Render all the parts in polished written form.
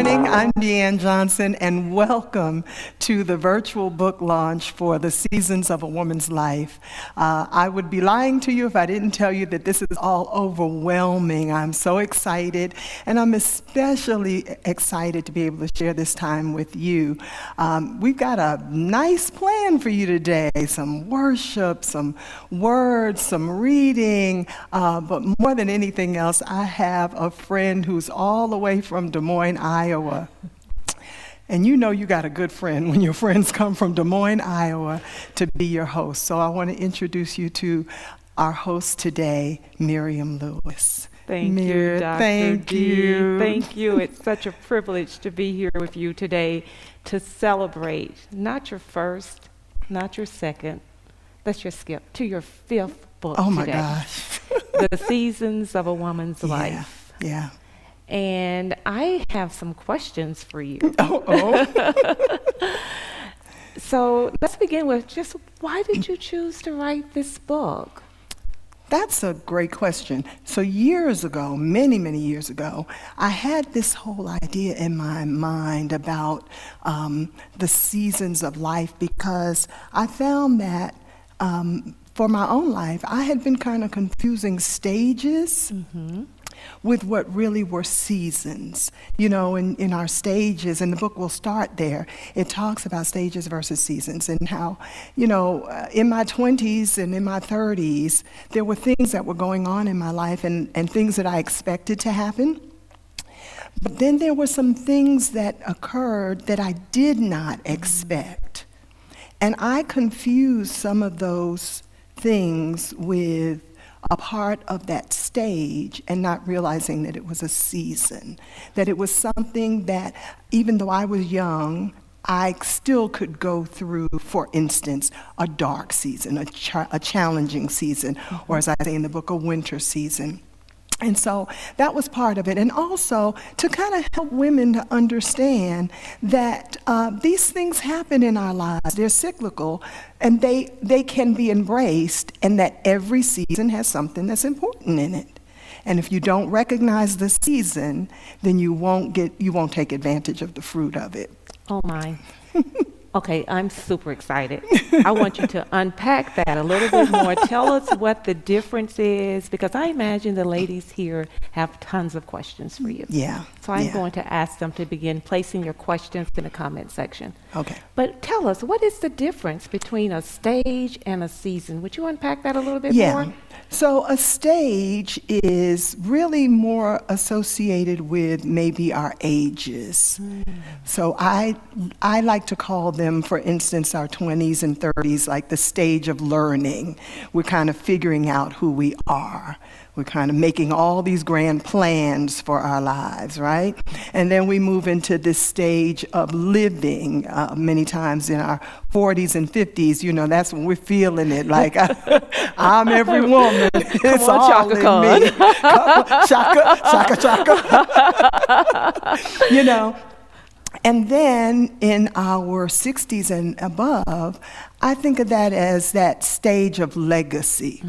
morning. I'm Deanne Johnson, and welcome to the virtual book launch for The Seasons of a Woman's Life. I would be lying to you if I didn't tell you that this is all overwhelming. I'm so excited, and I'm especially excited to be able to share this time with you. We've got a nice plan for you today, some worship, some words, some reading, but more than anything else, I have a friend who's all the way from Des Moines, Iowa. And you know you got a good friend when your friends come from Des Moines, Iowa, to be your host. So I want to introduce you to our host today, Miriam Lewis. Thank you, Dr. Thank D. you. Thank you. It's such a privilege to be here with you today to celebrate not your first, not your second, let's just skip to your fifth book Oh my today. gosh. The Seasons of a Woman's Life. Yeah. And I have some questions for you. So let's begin with just why did you choose to write this book? That's a great question. So years ago, many, many years ago, I had this whole idea in my mind about the seasons of life because I found that for my own life, I had been kind of confusing stages with what really were seasons. You know, in our stages, and the book will start there, it talks about stages versus seasons and how, you know, in my 20s and in my 30s, there were things that were going on in my life and things that I expected to happen. But then there were some things that occurred that I did not expect. And I confused some of those things with a part of that stage and not realizing that it was a season, that it was something that even though I was young, I still could go through, for instance, a dark season, a challenging season, or as I say in the book, a winter season. And so that was part of it. And also to kind of help women to understand that these things happen in our lives. They're cyclical and they can be embraced, and that every season has something that's important in it. And if you don't recognize the season, then you won't take advantage of the fruit of it. Oh my. Okay, I'm super excited. I want you to unpack that a little bit more. Tell us what the difference is, because I imagine the ladies here have tons of questions for you. Yeah. So I'm going to ask them to begin placing your questions in the comment section. Okay. But tell us, what is the difference between a stage and a season? Would you unpack that a little bit more? So a stage is really more associated with maybe our ages. So I like to call them, for instance, our 20s and 30s, like the stage of learning. We're kind of figuring out who we are. We're kind of making all these grand plans for our lives, right? And then we move into this stage of living. Many times in our 40s and 50s, you know, that's when we're feeling it. Like, I'm every woman. It's Come on, all Chaka in Khan. me. Chaka. You know. And then in our 60s and above, I think of that as that stage of legacy.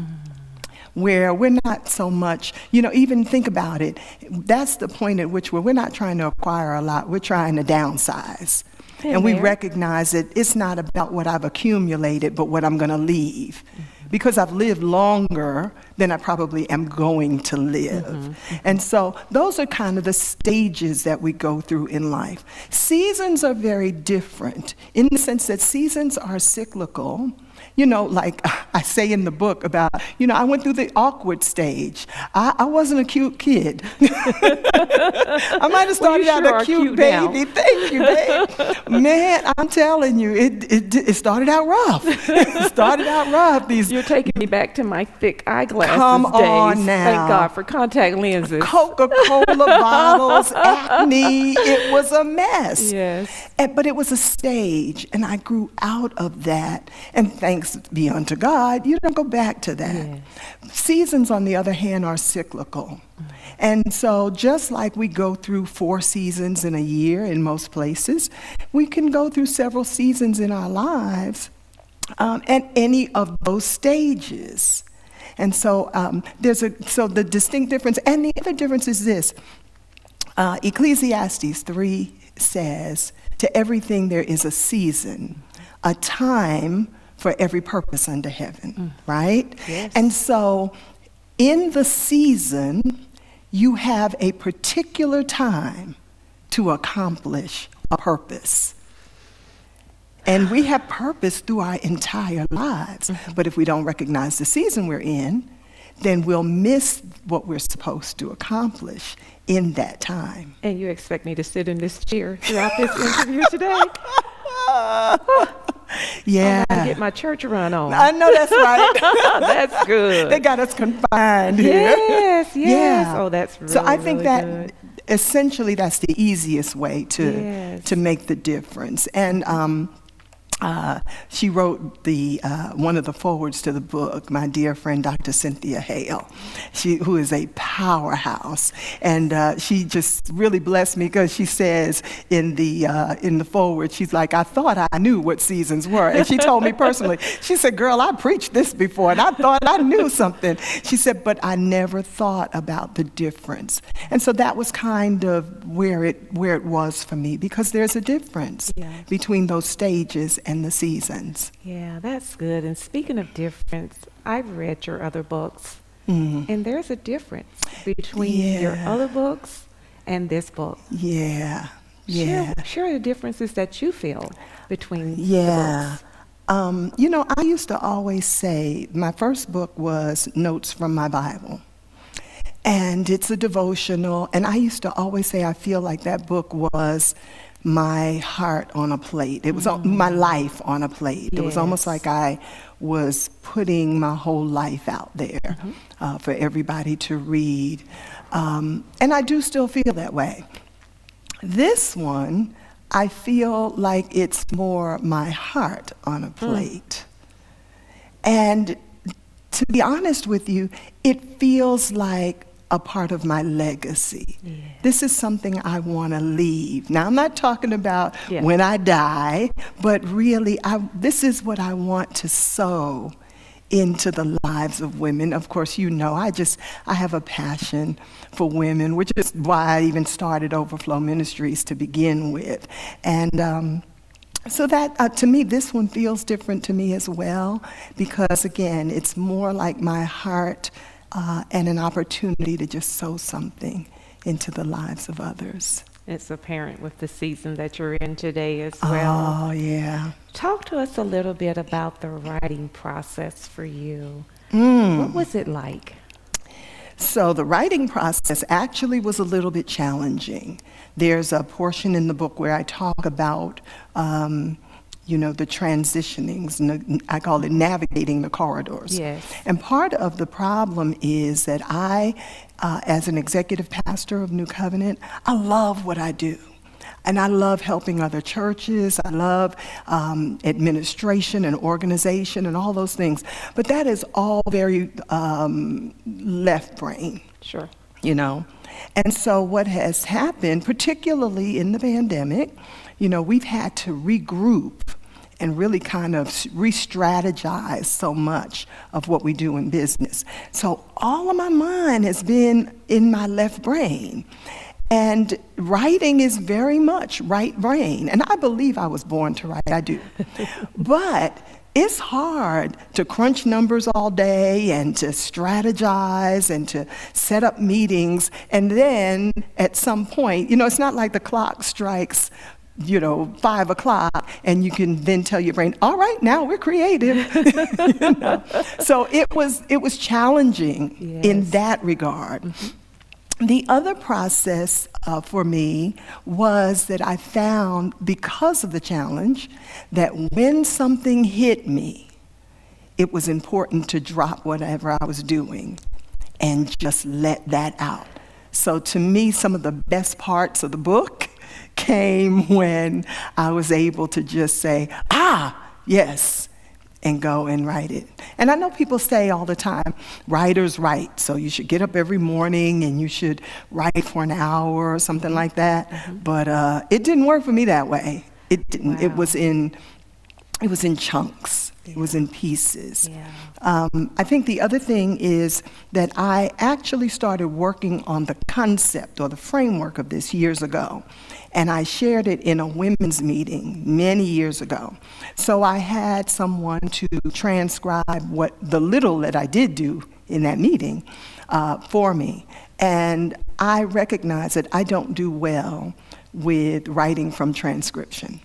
Where we're not so much, you know, even think about it, that's the point at which we're not trying to acquire a lot, we're trying to downsize. And we recognize that it's not about what I've accumulated, but what I'm going to leave. Because I've lived longer than I probably am going to live. And so those are kind of the stages that we go through in life. Seasons are very different in the sense that seasons are cyclical. You know, like I say in the book about, you know, I went through the awkward stage. I wasn't a cute kid. I might have started out a cute baby. Now. Thank you, babe. Man, I'm telling you, it started out rough. It started out rough. You're taking me back to my thick eyeglasses Come days. on now. Thank God for contact lenses. Coca-Cola bottles, acne. It was a mess. Yes. But it was a stage, and I grew out of that. And thanks be unto God, you don't go back to that. Yeah. Seasons, on the other hand, are cyclical. And so just like we go through 4 seasons in a year in most places, we can go through several seasons in our lives at any of those stages. And so so the distinct difference, and the other difference is this. Ecclesiastes 3 says, to everything there is a season, a time for every purpose under heaven, right? Yes. And so in the season, you have a particular time to accomplish a purpose. And we have purpose through our entire lives. But if we don't recognize the season we're in, then we'll miss what we're supposed to accomplish in that time. And you expect me to sit in this chair throughout this interview today? Yeah. I'm gonna get my church run on. I know that's right. That's good. They got us confined here. Yes, yes. Yeah. Oh, that's really, So I think really that good. essentially that's the easiest way Yes. to make the difference. And she wrote the one of the forwards to the book, my dear friend Dr. Cynthia Hale, who is a powerhouse, and she just really blessed me because she says in the forward, she's like, I thought I knew what seasons were, and she told me personally, she said, girl, I preached this before, and I thought I knew something. She said, but I never thought about the difference, and so that was kind of where it was for me, because there's a difference between those stages and the seasons. Yeah, that's good. And speaking of difference, I've read your other books, and there's a difference between your other books and this book. Yeah. Share the differences that you feel between the books. I used to always say my first book was Notes from my Bible. And it's a devotional. And I used to always say I feel like that book was my heart on a plate. It was my life on a plate. It was almost like I was putting my whole life out there for everybody to read. And I do still feel that way. This one, I feel like it's more my heart on a plate. And to be honest with you, it feels like a part of my legacy. This is something I want to leave. Now, I'm not talking about when I die, but really, this is what I want to sow into the lives of women. Of course, I have a passion for women, which is why I even started Overflow Ministries to begin with. And so that, to me, this one feels different to me as well, because again, it's more like my heart and an opportunity to just sow something into the lives of others. It's apparent with the season that you're in today as well. Oh, yeah. Talk to us a little bit about the writing process for you. What was it like? So the writing process actually was a little bit challenging. There's a portion in the book where I talk about the transitionings, I call it navigating the corridors. Yes. And part of the problem is that I, as an executive pastor of New Covenant, I love what I do. And I love helping other churches. I love administration and organization and all those things. But that is all very left brain. Sure. And so what has happened, particularly in the pandemic, we've had to regroup and really kind of re-strategize so much of what we do in business. So all of my mind has been in my left brain. And writing is very much right brain. And I believe I was born to write, I do. But it's hard to crunch numbers all day and to strategize and to set up meetings. And then at some point, it's not like the clock strikes 5 o'clock, and you can then tell your brain, all right, now we're creative. So it was challenging in that regard. The other process for me was that I found, because of the challenge, that when something hit me, it was important to drop whatever I was doing and just let that out. So to me, some of the best parts of the book came when I was able to just say, yes, and go and write it. And I know people say all the time, writers write, so you should get up every morning and you should write for an hour or something like that. But it didn't work for me that way. It didn't. It was in it was in chunks. It was in pieces. Yeah. I think the other thing is that I actually started working on the concept or the framework of this years ago, and I shared it in a women's meeting many years ago. So I had someone to transcribe what the little that I did do in that meeting for me. And I recognize that I don't do well with writing from transcription.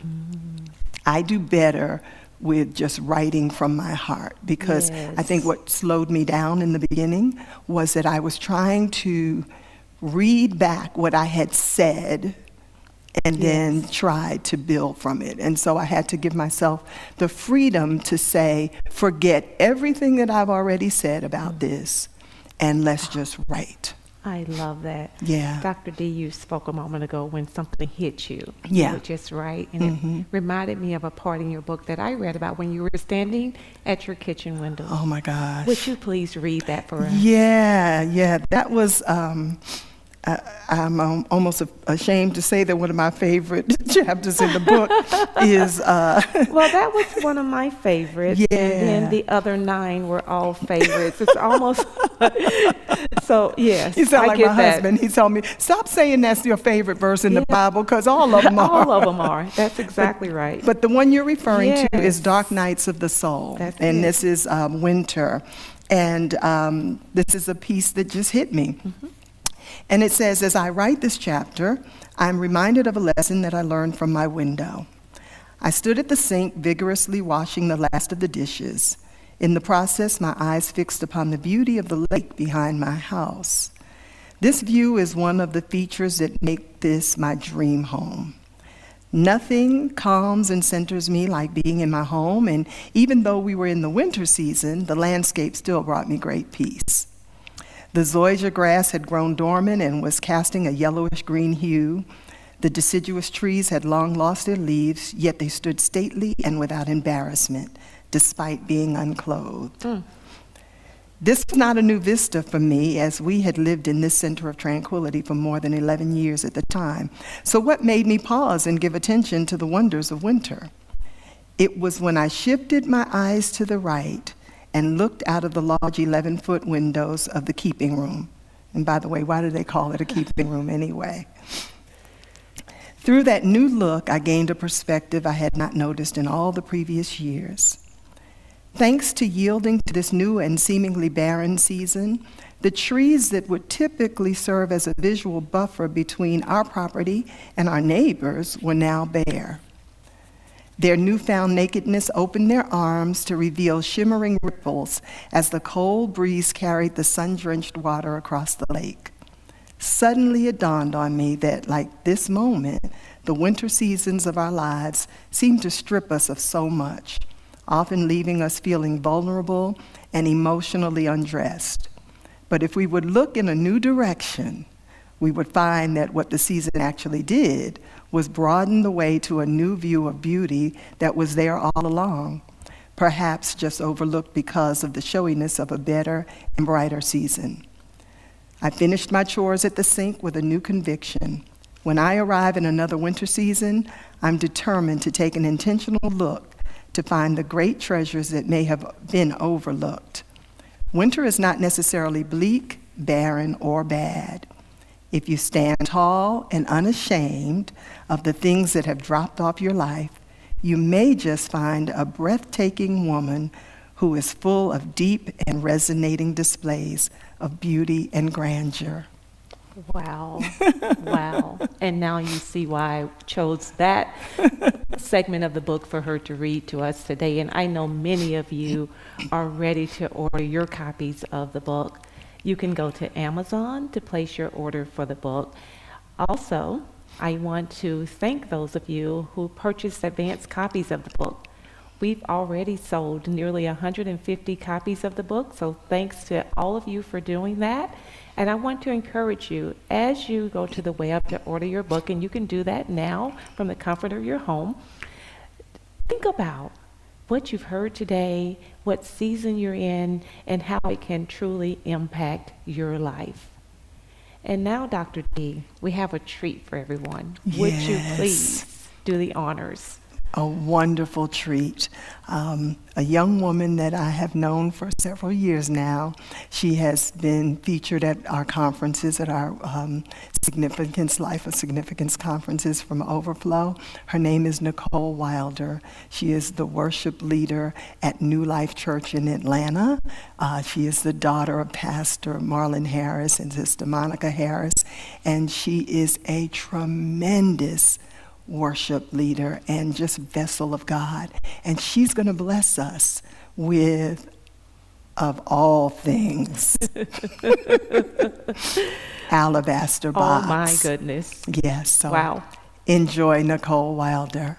I do better with just writing from my heart, because I think what slowed me down in the beginning was that I was trying to read back what I had said and then try to build from it. And so I had to give myself the freedom to say, forget everything that I've already said about this, and let's just write. I love that. Yeah. Dr. D, you spoke a moment ago when something hit you. Yeah. You were just right. And it reminded me of a part in your book that I read about when you were standing at your kitchen window. Oh my gosh. Would you please read that for us? Yeah. That was, I'm almost ashamed to say that one of my favorite chapters in the book is... Well, that was one of my favorites. Yeah. And then the other 9 were all favorites. It's almost... So, yes, You sound I like get my that. husband. He told me, stop saying that's your favorite verse in the Bible, because all of them are. All of them are. That's exactly right. But the one you're referring to is Yes. Dark Nights of the Soul. That's and it. this is Winter. And this is a piece that just hit me. And it says, as I write this chapter, I'm reminded of a lesson that I learned from my window. I stood at the sink vigorously washing the last of the dishes. In the process, my eyes fixed upon the beauty of the lake behind my house. This view is one of the features that make this my dream home. Nothing calms and centers me like being in my home, and even though we were in the winter season, the landscape still brought me great peace. The zoysia grass had grown dormant and was casting a yellowish-green hue. The deciduous trees had long lost their leaves, yet they stood stately and without embarrassment, despite being unclothed. This was not a new vista for me, as we had lived in this center of tranquility for more than 11 years at the time. So what made me pause and give attention to the wonders of winter? It was when I shifted my eyes to the right and looked out of the large 11-foot windows of the keeping room. And by the way, why do they call it a keeping room anyway? Through that new look, I gained a perspective I had not noticed in all the previous years. Thanks to yielding to this new and seemingly barren season, the trees that would typically serve as a visual buffer between our property and our neighbors were now bare. Their newfound nakedness opened their arms to reveal shimmering ripples as the cold breeze carried the sun-drenched water across the lake. Suddenly it dawned on me that, like this moment, the winter seasons of our lives seem to strip us of so much, often leaving us feeling vulnerable and emotionally undressed. But if we would look in a new direction, we would find that what the season actually did was broaden the way to a new view of beauty that was there all along, perhaps just overlooked because of the showiness of a better and brighter season. I finished my chores at the sink with a new conviction. When I arrive in another winter season, I'm determined to take an intentional look to find the great treasures that may have been overlooked. Winter is not necessarily bleak, barren, or bad. If you stand tall and unashamed of the things that have dropped off your life, you may just find a breathtaking woman who is full of deep and resonating displays of beauty and grandeur. Wow. Wow. And now you see why I chose that segment of the book for her to read to us today. And I know many of you are ready to order your copies of the book. You can go to Amazon to place your order for the book. Also, I want to thank those of you who purchased advance copies of the book. We've already sold nearly 150 copies of the book, so thanks to all of you for doing that. And I want to encourage you, as you go to the web to order your book, and you can do that now from the comfort of your home, think about what you've heard today, what season you're in, and how it can truly impact your life. And now, Dr. D, we have a treat for everyone. Would you Yes. please do the honors? a wonderful treat. A young woman that I have known for several years now. She has been featured at our conferences, at our Significance, Life of Significance conferences from Overflow. Her name is Nicole Wilder. She is the worship leader at New Life Church in Atlanta. She is the daughter of Pastor Marlon Harris and Sister Monica Harris, and she is a tremendous worship leader and just vessel of God. And she's going to bless us with, of all things, alabaster box. Oh my goodness. Yes. So Wow. enjoy Nicole Wilder.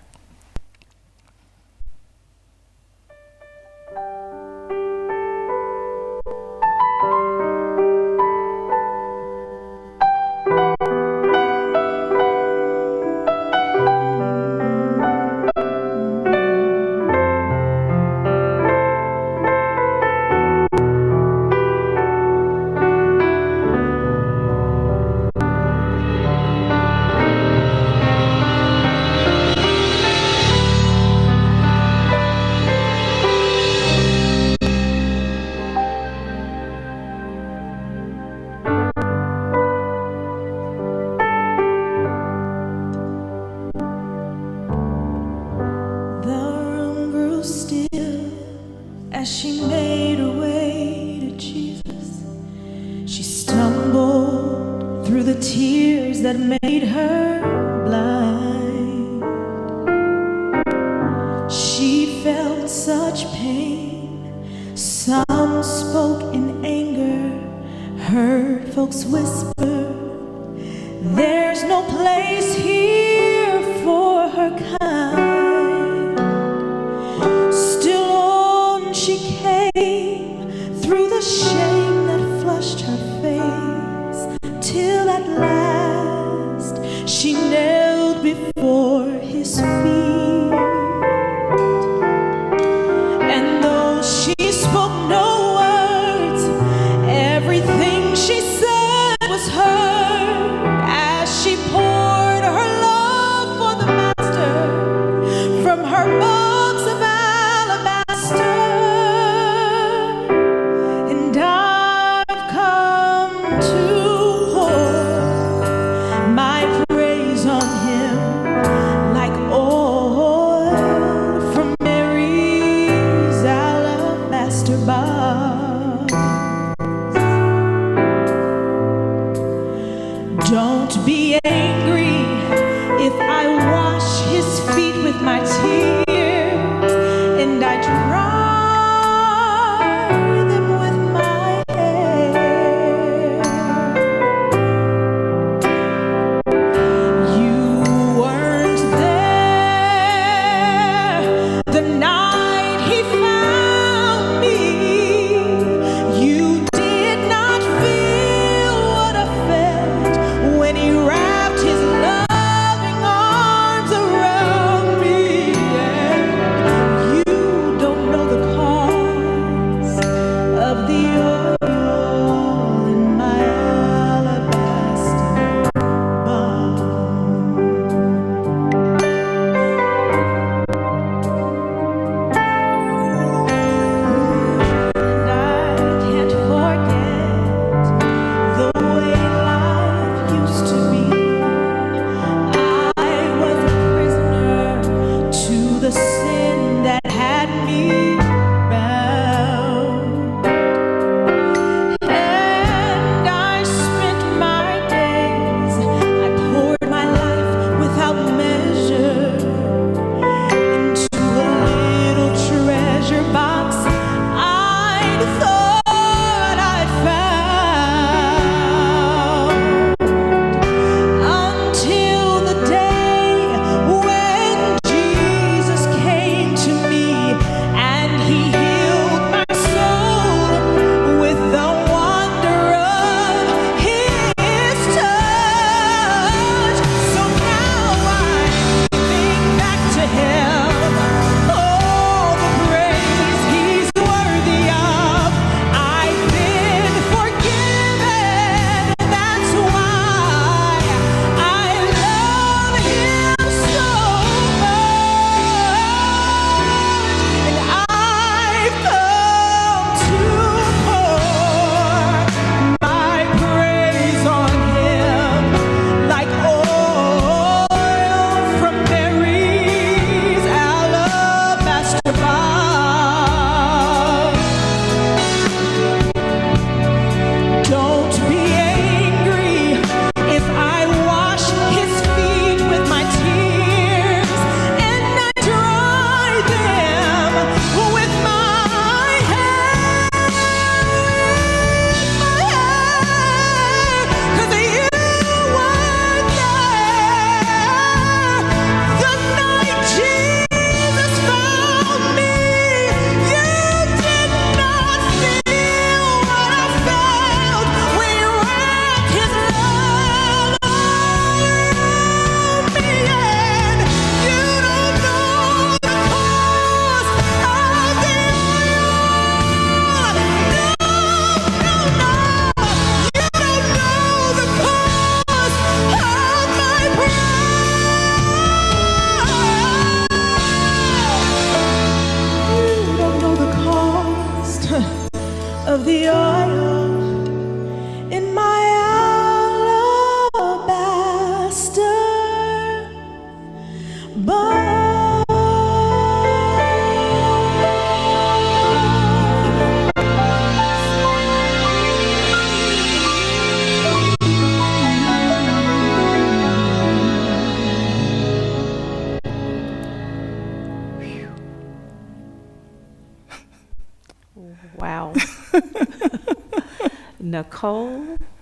As she made her way to Jesus, she stumbled through the tears that made her blind. She felt such pain. Some spoke in anger, heard folks whisper, "There's no place here for her kind." She came through the shame that flushed her face, till at last she knelt before his feet. And though she spoke no words, everything she said was heard as she poured her love for the Master from her box of alabaster. Don't be angry if I wash his feet with my tears and I dry them with my hair.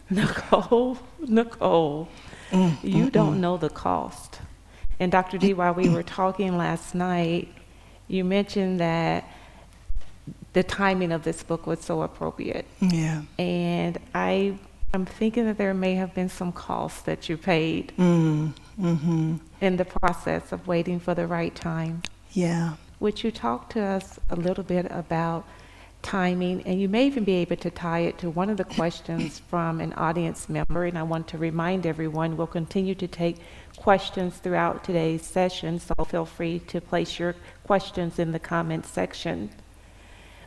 Nicole, you don't know the cost. And Dr. D, while we were talking last night, you mentioned that the timing of this book was so appropriate. Yeah. And I'm thinking that there may have been some costs that you paid in the process of waiting for the right time. Yeah. Would you talk to us a little bit about timing? And you may even be able to tie it to one of the questions from an audience member. And I want to remind everyone, we'll continue to take questions throughout today's session, so feel free to place your questions in the comments section.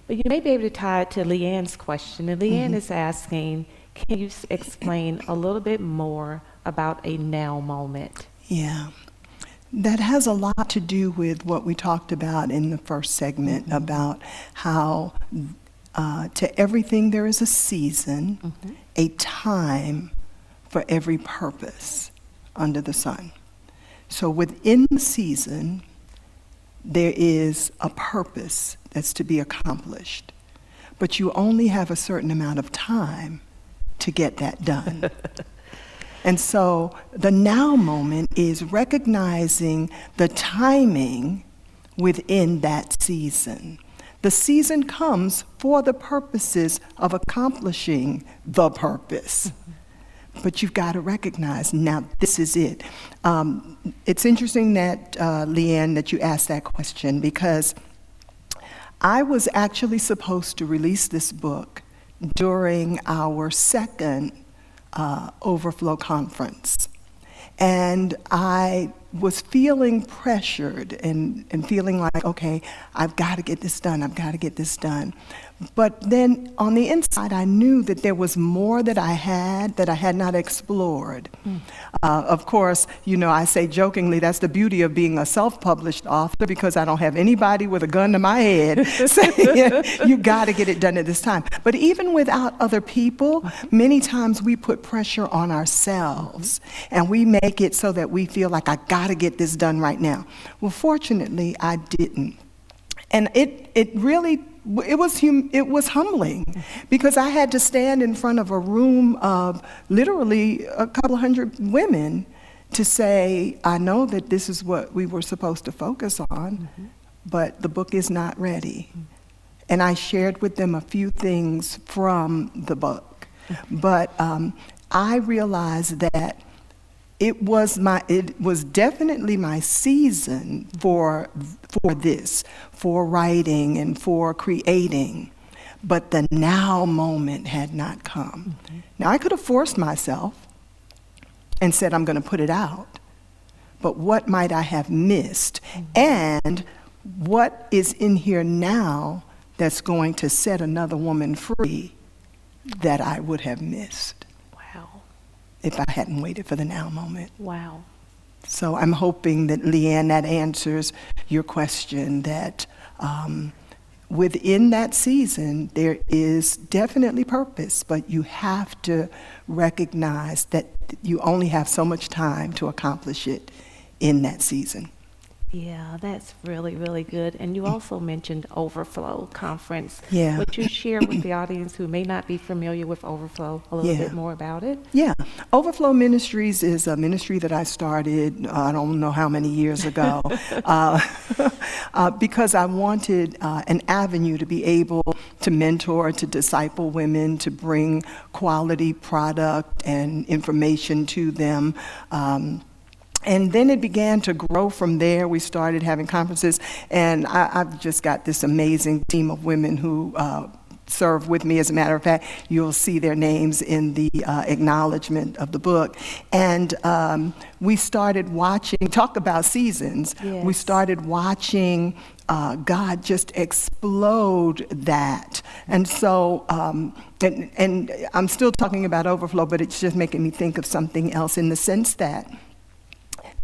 But you may be able to tie it to Leanne's question. And Leanne is asking, can you explain a little bit more about a now moment? Yeah. That has a lot to do with what we talked about in the first segment about how to everything there is a season, a time for every purpose under the sun. So within the season, there is a purpose that's to be accomplished, but you only have a certain amount of time to get that done. And so the now moment is recognizing the timing within that season. The season comes for the purposes of accomplishing the purpose. But you've got to recognize, now this is it. It's interesting that, Leanne, that you asked that question, because I was actually supposed to release this book during our second Overflow conference. And I was feeling pressured and feeling like, okay, I've got to get this done. But then on the inside, I knew that there was more that I had not explored. Of course, I say jokingly, that's the beauty of being a self-published author, because I don't have anybody with a gun to my head saying, you got to get it done at this time. But even without other people, many times we put pressure on ourselves, and we make it so that we feel like, I got to get this done right now. Well, fortunately, I didn't. And it was humbling, because I had to stand in front of a room of literally a couple hundred women to say, I know that this is what we were supposed to focus on, but the book is not ready. And I shared with them a few things from the book. But I realized that it was definitely my season for this, for writing and for creating, but the now moment had not come. Now, I could have forced myself and said, I'm going to put it out, but what might I have missed? And what is in here now that's going to set another woman free that I would have missed if I hadn't waited for the now moment? Wow. So I'm hoping that, Leanne, that answers your question, that within that season, there is definitely purpose, but you have to recognize that you only have so much time to accomplish it in that season. Yeah, that's really, really good. And you also mentioned Overflow Conference. Yeah. Would you share with the audience who may not be familiar with Overflow a little bit more about it? Yeah. Overflow Ministries is a ministry that I started, I don't know how many years ago, because I wanted an avenue to be able to mentor, to disciple women, to bring quality product and information to them. And then it began to grow from there. We started having conferences, and I've just got this amazing team of women who serve with me. As a matter of fact, you'll see their names in the acknowledgement of the book. And we started watching, talk about seasons. Yes. We started watching God just explode that. And so, and I'm still talking about Overflow, but it's just making me think of something else, in the sense that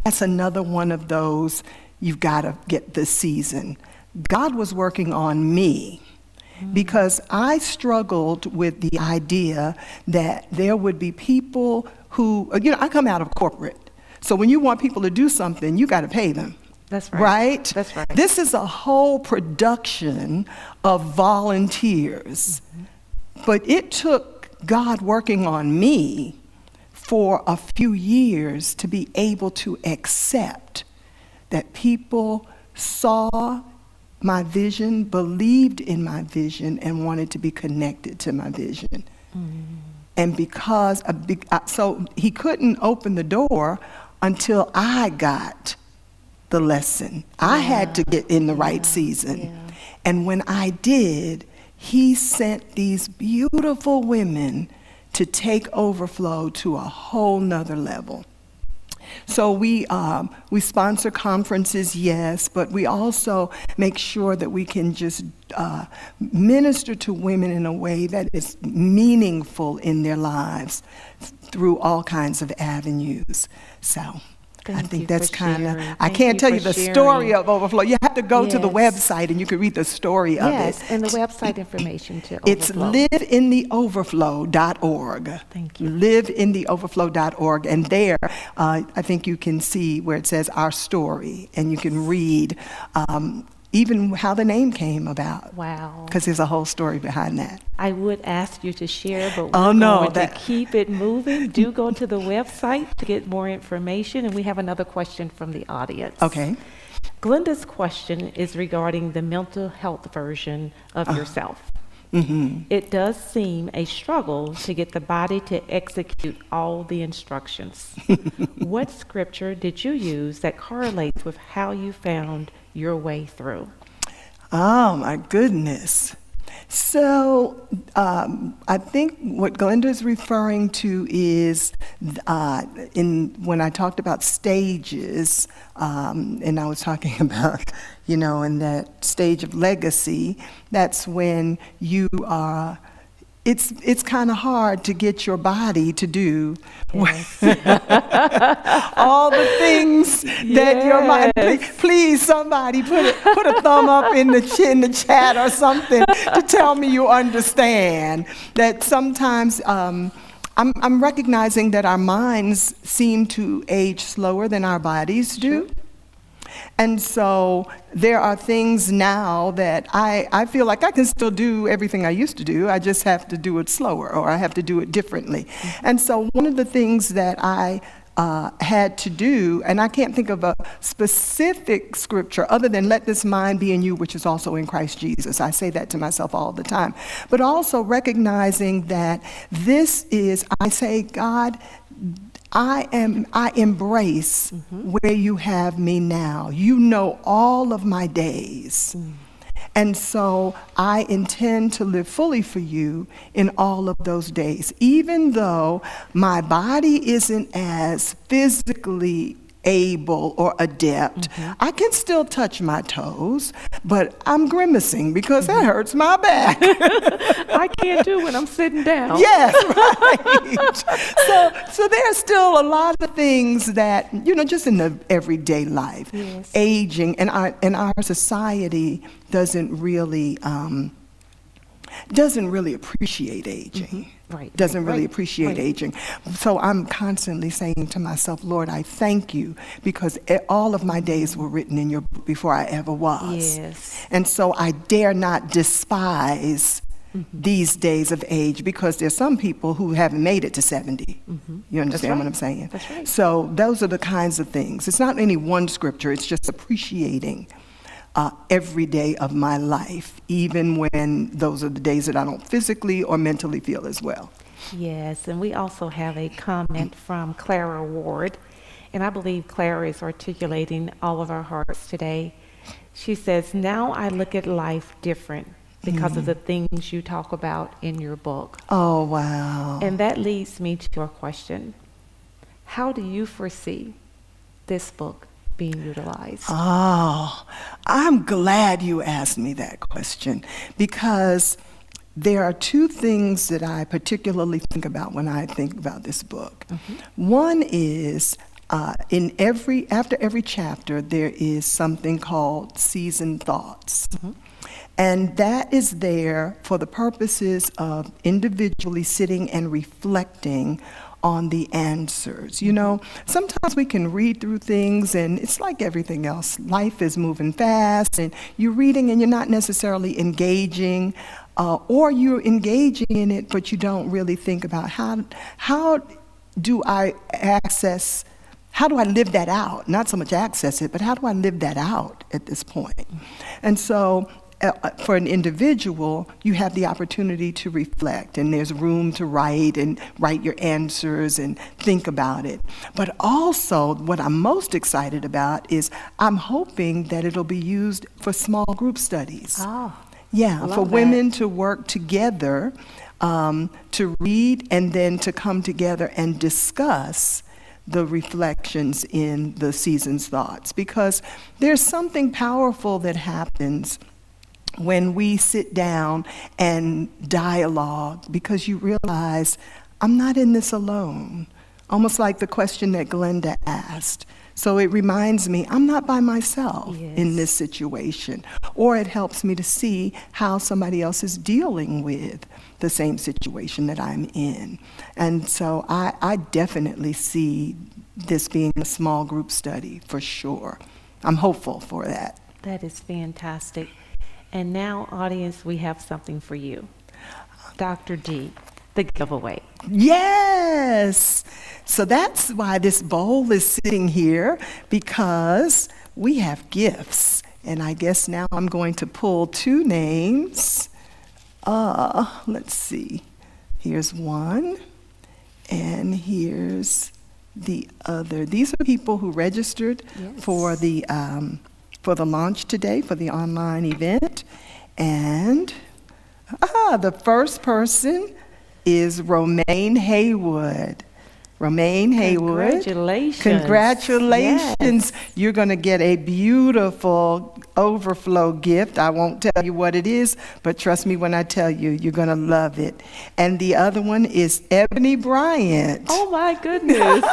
that's another one of those, you've got to get the season. God was working on me, because I struggled with the idea that there would be people who, I come out of corporate. So when you want people to do something, you got to pay them. That's right. Right? That's right. This is a whole production of volunteers. But it took God working on me for a few years to be able to accept that people saw my vision, believed in my vision, and wanted to be connected to my vision. And because, so he couldn't open the door until I got the lesson. I had to get in the right season. Yeah. And when I did, he sent these beautiful women to take Overflow to a whole nother level. So we sponsor conferences, yes, but we also make sure that we can just minister to women in a way that is meaningful in their lives through all kinds of avenues. So I think that's kind of, I can't tell you the story of Overflow. You have to go to the website and you can read the story of it. Yes, and the website information to It's Overflow. liveintheoverflow.org. Thank you. Liveintheoverflow.org. And there, I think you can see where it says our story, and you can read even how the name came about. Wow. Because there's a whole story behind that. I would ask you to share, but Oh, we're no, going that- to keep it moving. Do go to the website to get more information, and we have another question from the audience. Okay. Glenda's question is regarding the mental health version of yourself. It does seem a struggle to get the body to execute all the instructions. What scripture did you use that correlates with how you found your way through? Oh, my goodness. So I think what Glenda is referring to is when I talked about stages, and I was talking about, in that stage of legacy, that's when you are, it's kind of hard to get your body to do all the things that your mind. Please, somebody put a thumb up in the chat or something to tell me you understand that sometimes. I'm recognizing that our minds seem to age slower than our bodies do. And so there are things now that I feel like I can still do everything I used to do. I just have to do it slower, or I have to do it differently. And so one of the things that I had to do, and I can't think of a specific scripture other than let this mind be in you, which is also in Christ Jesus. I say that to myself all the time. But also recognizing that this is, I say, God, I embrace where you have me now. You know all of my days. And so I intend to live fully for you in all of those days. Even though my body isn't as physically able or adept, I can still touch my toes, but I'm grimacing because that hurts my back. I can't do when I'm sitting down. Yes, right. So there's still a lot of things that, just in the everyday life, aging, and our society doesn't really appreciate aging. Right. Doesn't really appreciate aging. So I'm constantly saying to myself, Lord, I thank you because all of my days were written in your book before I ever was. Yes. And so I dare not despise these days of age, because there's some people who haven't made it to 70. You understand what I'm saying? That's right. So those are the kinds of things. It's not any one scripture. It's just appreciating every day of my life, even when those are the days that I don't physically or mentally feel as well. Yes, and we also have a comment from Clara Ward, and I believe Clara is articulating all of our hearts today. She says, now I look at life different because of the things you talk about in your book. Oh, wow. And that leads me to a question. How do you foresee this book being utilized? Oh, I'm glad you asked me that question, because there are two things that I particularly think about when I think about this book. One is after every chapter, there is something called seasoned thoughts. And that is there for the purposes of individually sitting and reflecting on the answers. Sometimes we can read through things and it's like everything else. Life is moving fast and you're reading and you're not necessarily engaging or you're engaging in it, but you don't really think about how do I live that out? Not so much access it, but how do I live that out at this point? And so for an individual, you have the opportunity to reflect, and there's room to write your answers and think about it. But also, what I'm most excited about is I'm hoping that it'll be used for small group studies. Oh, Yeah, love for that. women to work together, to read and then to come together and discuss the reflections in the season's thoughts. Because there's something powerful that happens when we sit down and dialogue, because you realize I'm not in this alone. Almost like the question that Glenda asked. So it reminds me I'm not by myself in this situation. Or it helps me to see how somebody else is dealing with the same situation that I'm in. And so I definitely see this being a small group study for sure. I'm hopeful for that. That is fantastic. And now, audience, we have something for you. Dr. D, the giveaway. Yes! So that's why this bowl is sitting here, because we have gifts. And I guess now I'm going to pull two names. Let's see. Here's one, and here's the other. These are people who registered for the launch today, for the online event. And the first person is Romaine Haywood. Romaine Haywood. Congratulations. Congratulations. Yes. You're going to get a beautiful Overflow gift. I won't tell you what it is, but trust me when I tell you, you're going to love it. And the other one is Ebony Bryant. Oh my goodness.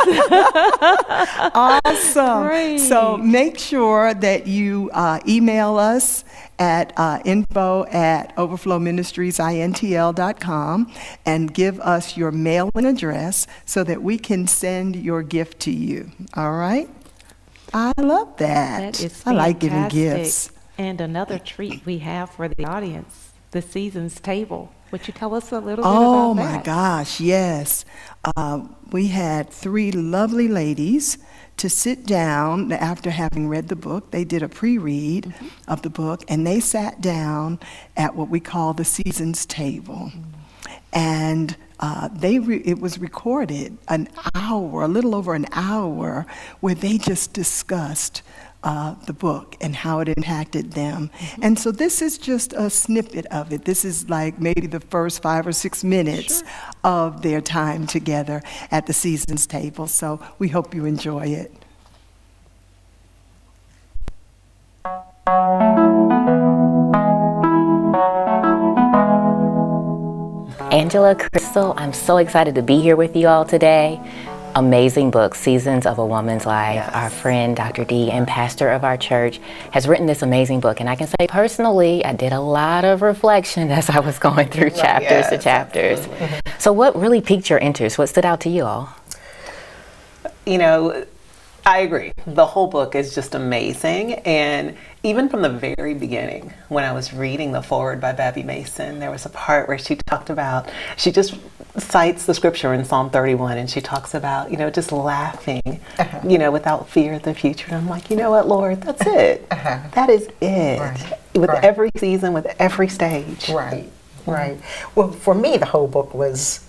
Awesome. Great. So make sure that you email us at info@overflowministriesintl.com and give us your mailing address so that we can send your gift to you. All right? I love that. That is fantastic. I like giving gifts. And another treat we have for the audience, the season's table. Would you tell us a little bit Oh about that? my gosh, yes. We had three lovely ladies to sit down after having read the book. They did a pre-read of the book, and they sat down at what we call the season's table. And it was recorded an hour, a little over an hour, where they just discussed the book and how it impacted them. And so this is just a snippet of it. This is like maybe the first 5 or 6 minutes of their time together at the season's table. So we hope you enjoy it. Angela, Crystal, I'm so excited to be here with you all today. Amazing book, Seasons of a Woman's Life. Yes. Our friend, Dr. D, and pastor of our church, has written this amazing book. And I can say personally, I did a lot of reflection as I was going through chapters to chapters. So what really piqued your interest? What stood out to you all? You know, I agree. The whole book is just amazing. And even from the very beginning, when I was reading the foreword by Babby Mason, there was a part where she just cites the scripture in Psalm 31, and she talks about, just laughing, without fear of the future. And I'm like, you know what, Lord, that's it. That is it. Right. With every season, with every stage. Right. Well, for me, the whole book was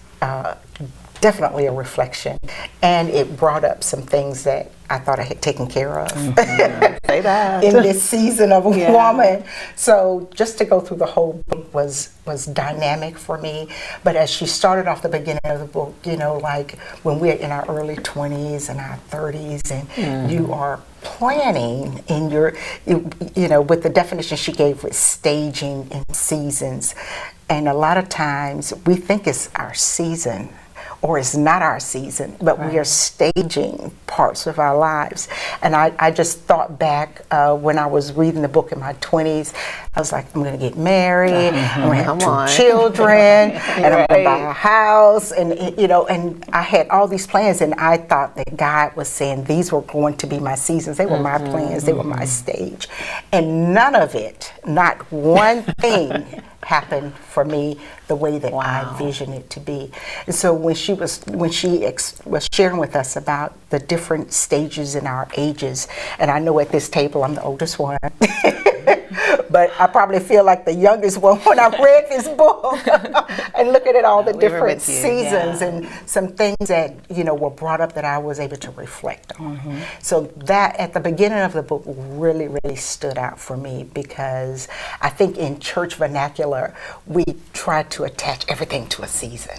definitely a reflection, and it brought up some things that I thought I had taken care of Say that. in this season of a woman. So just to go through the whole book was dynamic for me. But as she started off the beginning of the book, like when we're in our early 20s and our 30s, and you are planning in your, with the definition she gave with staging and seasons. And a lot of times we think it's our season, or it's not our season, but we are staging parts of our lives. And I just thought back when I was reading the book in my 20s, I was like, I'm gonna get married, I'm gonna have 2 children, and I'm gonna buy a house, and and I had all these plans, and I thought that God was saying these were going to be my seasons. They were my plans, they were my stage. And none of it, not one thing happen for me the way that I envision it to be. And so when she was sharing with us about the different stages in our ages, and I know at this table I'm the oldest one, but I probably feel like the youngest one when I read this book and looking at all the different seasons and some things that, you know, were brought up that I was able to reflect on. So that at the beginning of the book really, really stood out for me, because I think in church vernacular, we try to attach everything to a season.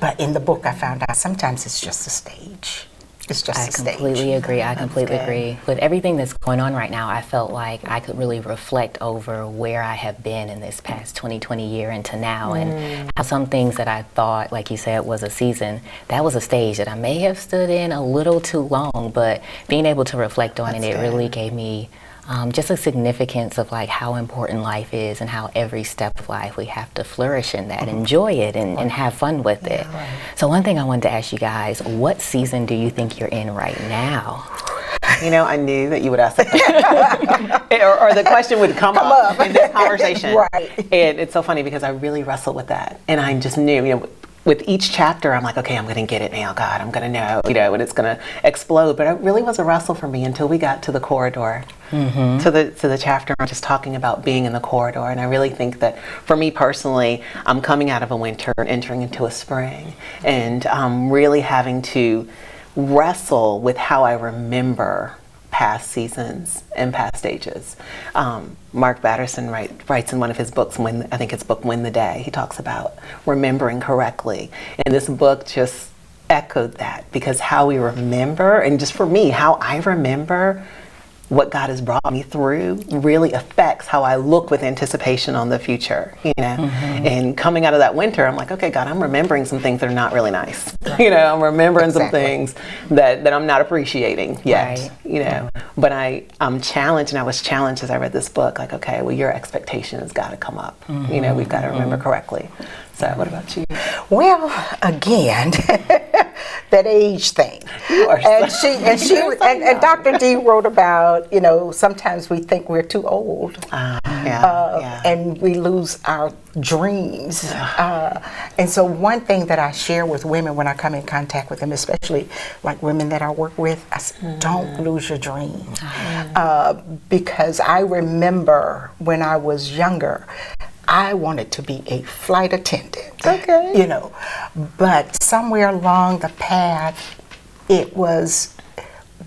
But in the book, I found out sometimes it's just a stage. It's just a stage. I completely agree. I completely agree. With everything that's going on right now, I felt like I could really reflect over where I have been in this past 2020 year into now, and how some things that I thought, like you said, was a season, that was a stage that I may have stood in a little too long, but being able to reflect on it really gave me just a significance of like how important life is, and how every step of life we have to flourish in that, enjoy it, and have fun with it. So one thing I wanted to ask you guys, what season do you think you're in right now? You know, I knew that you would ask that question. or the question would come up in this conversation. And it's so funny because I really wrestled with that. And I just knew, you know, with each chapter, I'm like, okay, I'm going to get it now, God. I'm going to know, you know, and it's going to explode. But it really was a wrestle for me until we got to the corridor, to the chapter. I'm just talking about being in the corridor. And I really think that for me personally, I'm coming out of a winter and entering into a spring, and really having to wrestle with how I remember past seasons and past ages. Mark Batterson writes in one of his books, I think it's book Win the Day, he talks about remembering correctly. And this book just echoed that, because how we remember, and just for me, how I remember what God has brought me through really affects how I look with anticipation on the future, you know. And coming out of that winter, I'm like, okay, God, I'm remembering some things that are not really nice. You know, I'm remembering some things that I'm not appreciating yet, you know. But I'm challenged, and I was challenged as I read this book, like, okay, well, your expectation has got to come up. You know, we've got to remember correctly. So what about you? Well, again, that age thing. And Dr. D wrote about, you know, sometimes we think we're too old, and we lose our dreams. And so one thing that I share with women when I come in contact with them, especially like women that I work with, I say, don't lose your dream. Because I remember when I was younger, I wanted to be a flight attendant, you know, but somewhere along the path, it was,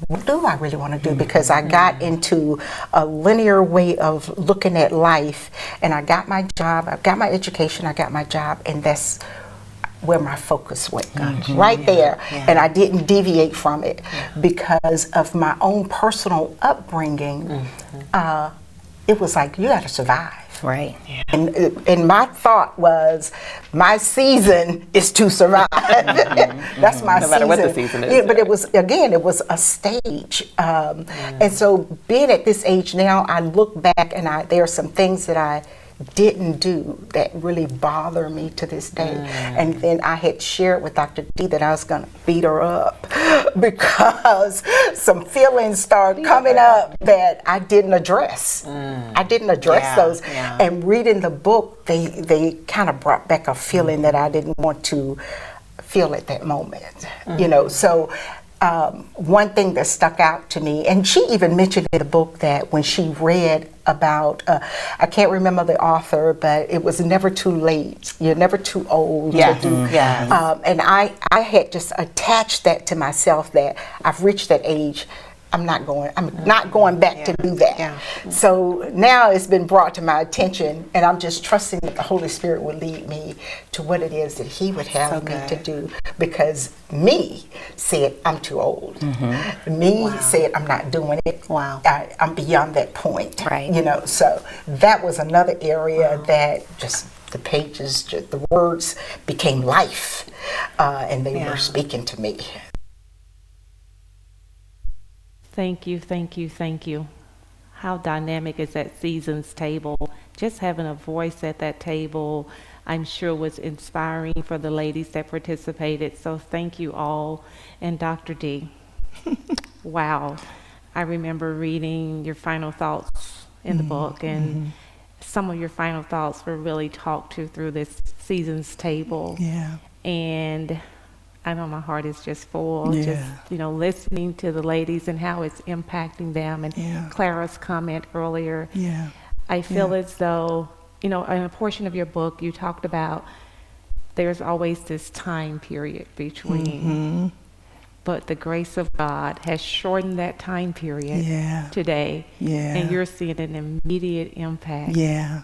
what do I really want to do? Because I got into a linear way of looking at life, and I got my job, I got my education, I got my job, and that's where my focus went, right there. And I didn't deviate from it because of my own personal upbringing. It was like, you got to survive. Right. And my thought was, my season is to survive. That's my season. No matter what the season is. Yeah, but it was, again, it was a stage. And so being at this age now, I look back and there are some things that I didn't do that really bother me to this day. And then I had shared with Dr. D that I was going to beat her up because some feelings started coming up that I didn't address. I didn't address those. And reading the book, they kind of brought back a feeling that I didn't want to feel at that moment. You know, so one thing that stuck out to me, and she even mentioned in the book that when she read about, I can't remember the author, but it was never too late. You're never too old to do. And I had just attached that to myself, that I've reached that age. I'm not going back to do that. So now it's been brought to my attention, and I'm just trusting that the Holy Spirit will lead me to what it is that He would have me to do, because me said I'm too old. Me said I'm not doing it. I'm beyond that point. You know, so that was another area that just the pages, just the words became life, and they were speaking to me. Thank you, thank you, thank you. How dynamic is that seasons table? Just having a voice at that table, I'm sure was inspiring for the ladies that participated. So thank you all. And Dr. D, wow. I remember reading your final thoughts in the book, and some of your final thoughts were really talked to through this season's table. Yeah. And I know my heart is just full, Yeah. just, listening to the ladies and how it's impacting them. And Yeah. Clara's comment earlier, Yeah. I feel Yeah. as though, in a portion of your book, you talked about there's always this time period between, but the grace of God has shortened that time period Yeah. today. Yeah. And you're seeing an immediate impact Yeah.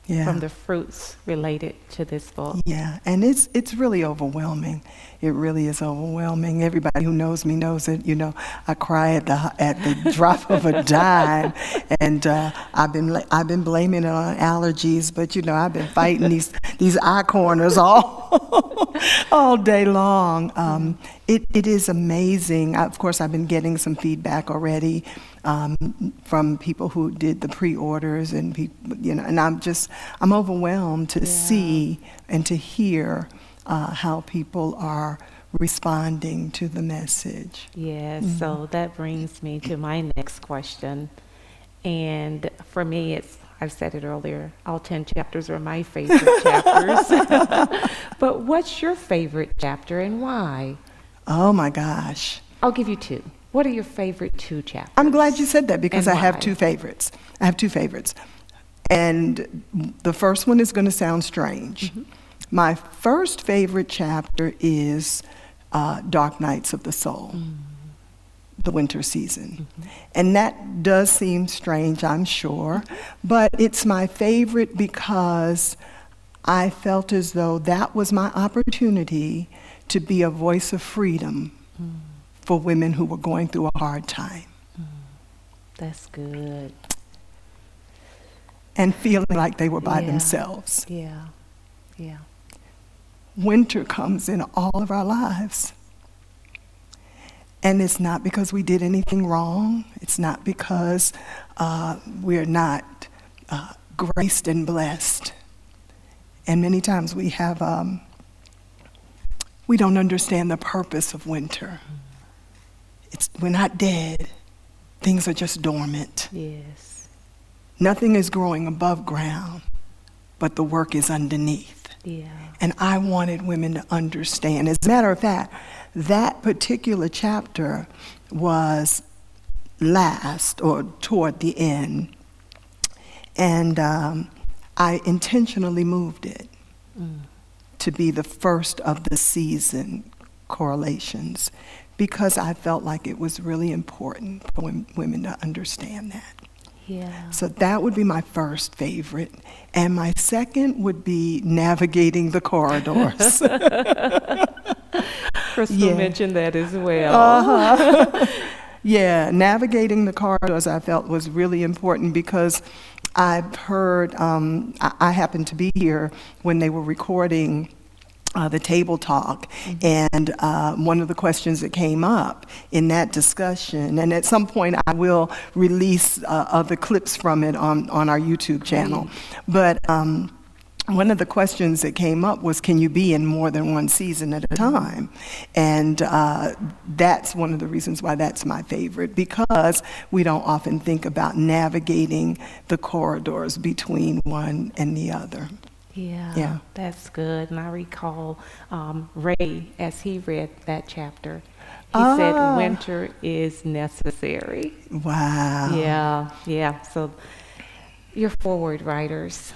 Yeah. from the fruits related to this book. Yeah, and it's really overwhelming. It really is overwhelming. Everybody who knows me knows it. I cry at the drop of a dime, and I've been blaming it on allergies, but I've been fighting these eye corners all day long. It is amazing. Of course, I've been getting some feedback already from people who did the pre-orders, and people, and I'm overwhelmed to see and to hear how people are responding to the message. Yes, so that brings me to my next question. And for me, I've said it earlier, all 10 chapters are my favorite chapters. But what's your favorite chapter and why? Oh my gosh. I'll give you 2. What are your favorite 2 chapters? I'm glad you said that, because And I have why? 2 favorites. I have 2 favorites. And the first one is going to sound strange. My first favorite chapter is Dark Nights of the Soul, the winter season. And that does seem strange, I'm sure, but it's my favorite because I felt as though that was my opportunity to be a voice of freedom for women who were going through a hard time. That's good. And feeling like they were by Yeah. themselves. Yeah, yeah. Winter comes in all of our lives. And it's not because we did anything wrong. It's not because we're not graced and blessed. And many times we don't understand the purpose of winter. We're not dead. Things are just dormant. Yes. Nothing is growing above ground, but the work is underneath. Yeah. And I wanted women to understand. As a matter of fact, that particular chapter was last or toward the end. And I intentionally moved it to be the first of the season correlations, because I felt like it was really important for women to understand that. Yeah. So that would be my first favorite. And my second would be Navigating the Corridors. Crystal Yeah. mentioned that as well. Yeah, Navigating the Corridors I felt was really important because I've heard, I happened to be here when they were recording the table talk, and one of the questions that came up in that discussion, and at some point I will release other clips from it on our YouTube channel, but one of the questions that came up was, can you be in more than one season at a time? And that's one of the reasons why that's my favorite, because we don't often think about navigating the corridors between one and the other. Yeah, that's good. And I recall Ray, as he read that chapter, he said winter is necessary. Wow. Yeah. So you're forward writers.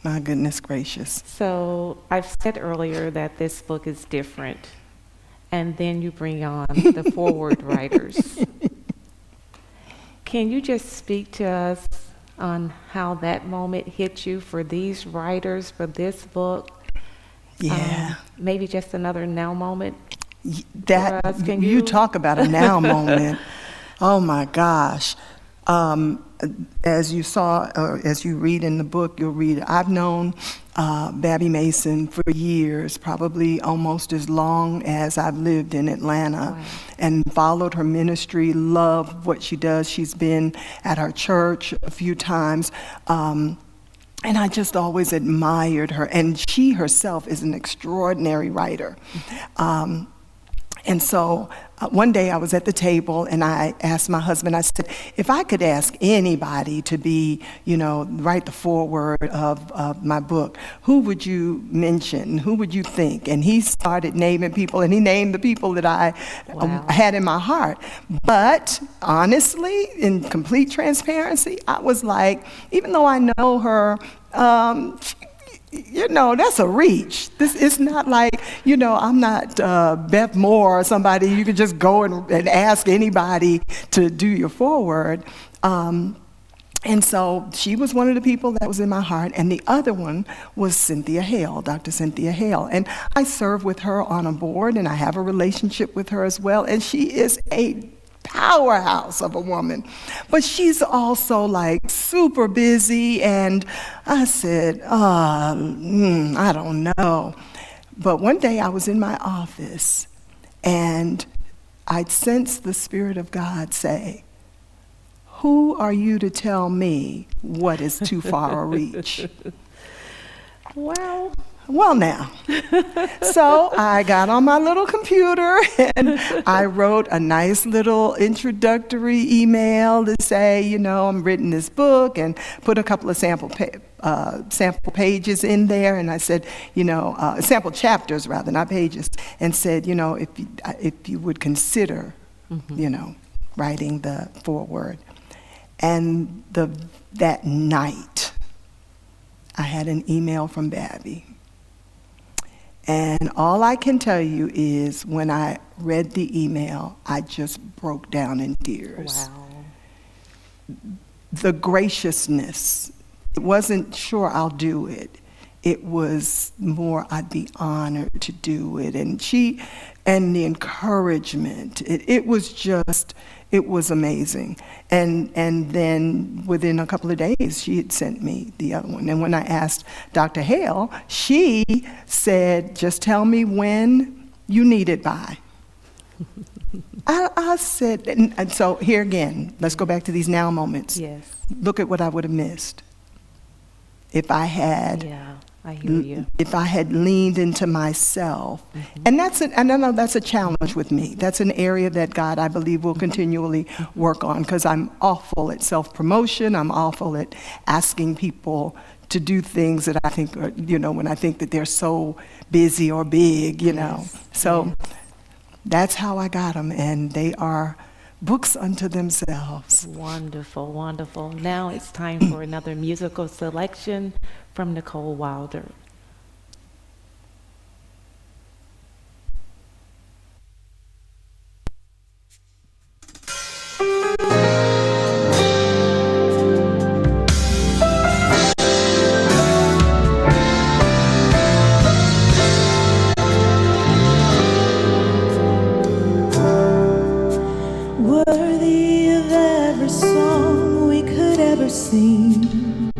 My goodness gracious. So I've said earlier that this book is different, and then you bring on the forward writers. Can you just speak to us on how that moment hit you for these writers, for this book? Yeah. Maybe just another now moment. That for us. Can you talk about a now moment. Oh my gosh. As you saw, or as you read in the book, you'll read, I've known Babby Mason for years, probably almost as long as I've lived in Atlanta. Wow. And followed her ministry, loved what she does. She's been at her church a few times. And I just always admired her. And she herself is an extraordinary writer. And so one day I was at the table and I asked my husband, I said, if I could ask anybody to be, write the foreword of my book, who would you mention? Who would you think? And he started naming people, and he named the people that I had in my heart. But honestly, in complete transparency, I was like, even though I know her, that's a reach. This is not like, I'm not Beth Moore or somebody. You could just go and ask anybody to do your foreword. And so she was one of the people that was in my heart. And the other one was Cynthia Hale, Dr. Cynthia Hale. And I serve with her on a board, and I have a relationship with her as well. And she is a powerhouse of a woman, but she's also like super busy. And I said, I don't know. But one day I was in my office and I sensed the Spirit of God say, who are you to tell me what is too far a reach? Wow. Well, now, so I got on my little computer and I wrote a nice little introductory email to say, I'm writing this book, and put a couple of sample pages in there. And I said, sample chapters rather, not pages, and said, if you would consider, writing the foreword. And that night, I had an email from Babby. And all I can tell you is when I read the email, I just broke down in tears. Wow. The graciousness, it wasn't sure I'll do it. It was more I'd be honored to do it. And the encouragement, it was amazing. And then within a couple of days, she had sent me the other one. And when I asked Dr. Hale, she said, just tell me when you need it by. I said, and so here again, let's go back to these now moments. Yes. Look at what I would have missed if I had. Yeah. I hear you. If I had leaned into myself. And I know that's a challenge with me. That's an area that God, I believe, will continually work on, because I'm awful at self-promotion. I'm awful at asking people to do things that I think are, when I think that they're so busy or big, Yes. So that's how I got them, and they are books unto themselves. Wonderful, wonderful. Now it's time for another musical selection from Nicole Wilder. Worthy of every song we could ever sing,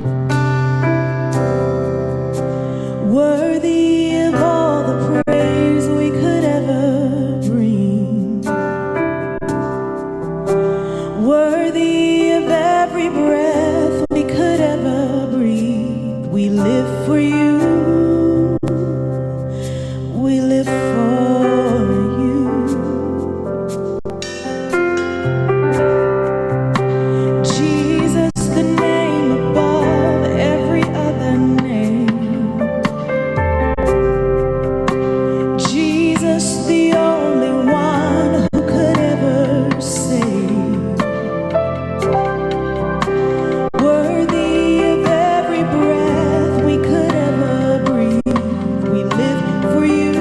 worthy of all the praise we could ever bring, worthy of every breath we could ever breathe. We live for you, we live for you. Jesus, the name above every other name. Jesus, the only one who could ever save. Worthy of every breath we could ever breathe. We live for you.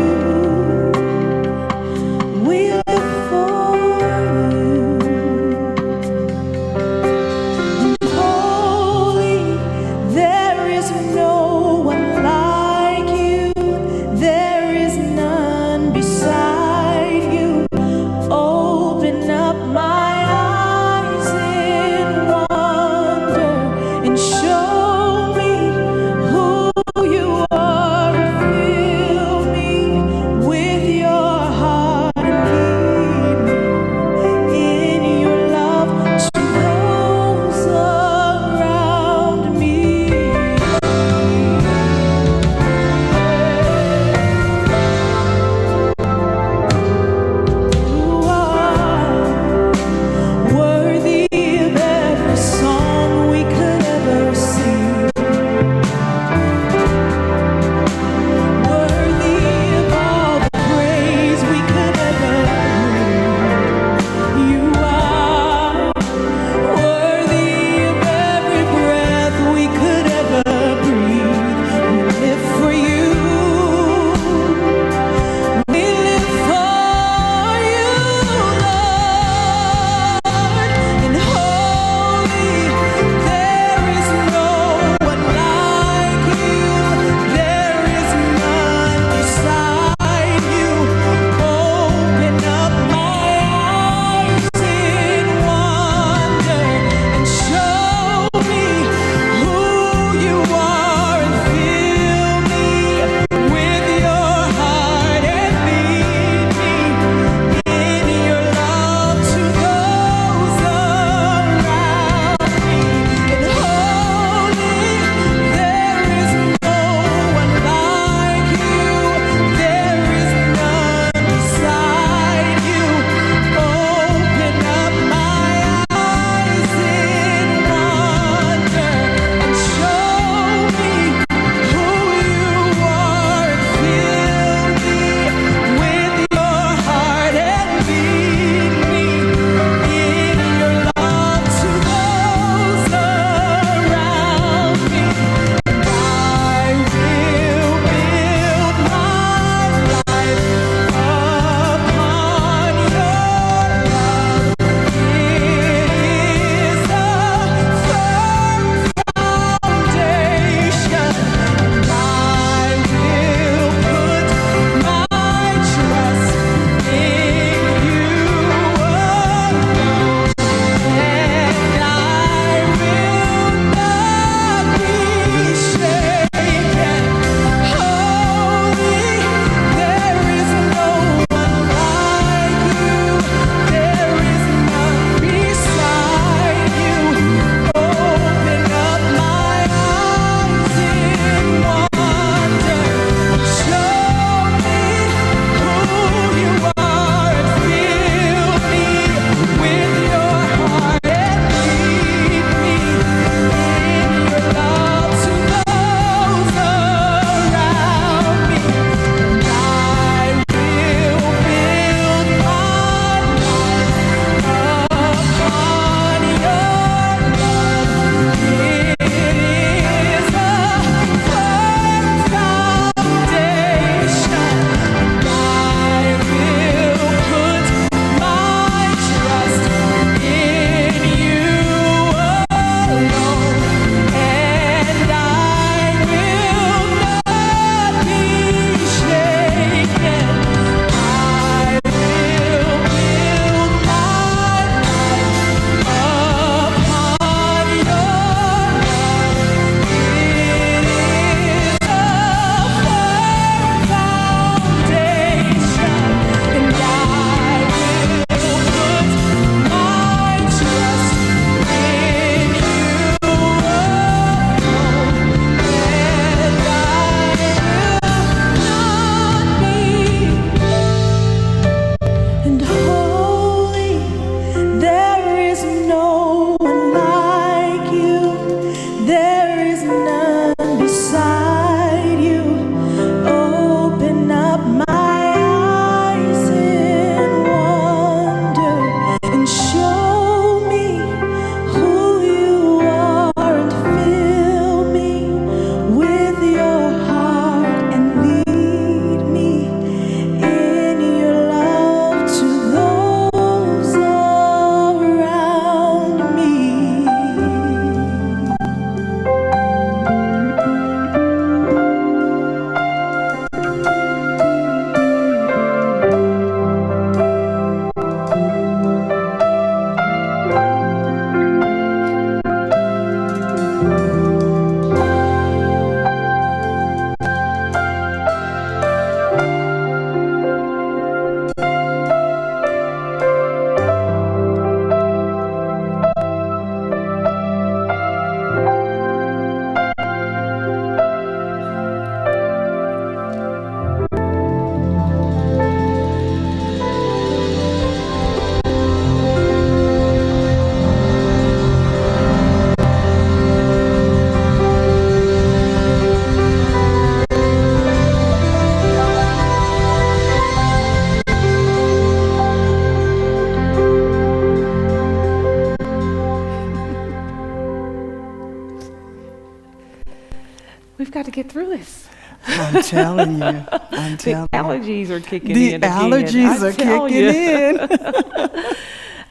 through this. I'm telling you. I'm telling The you. allergies are kicking The in again. allergies I are tell kicking you. in.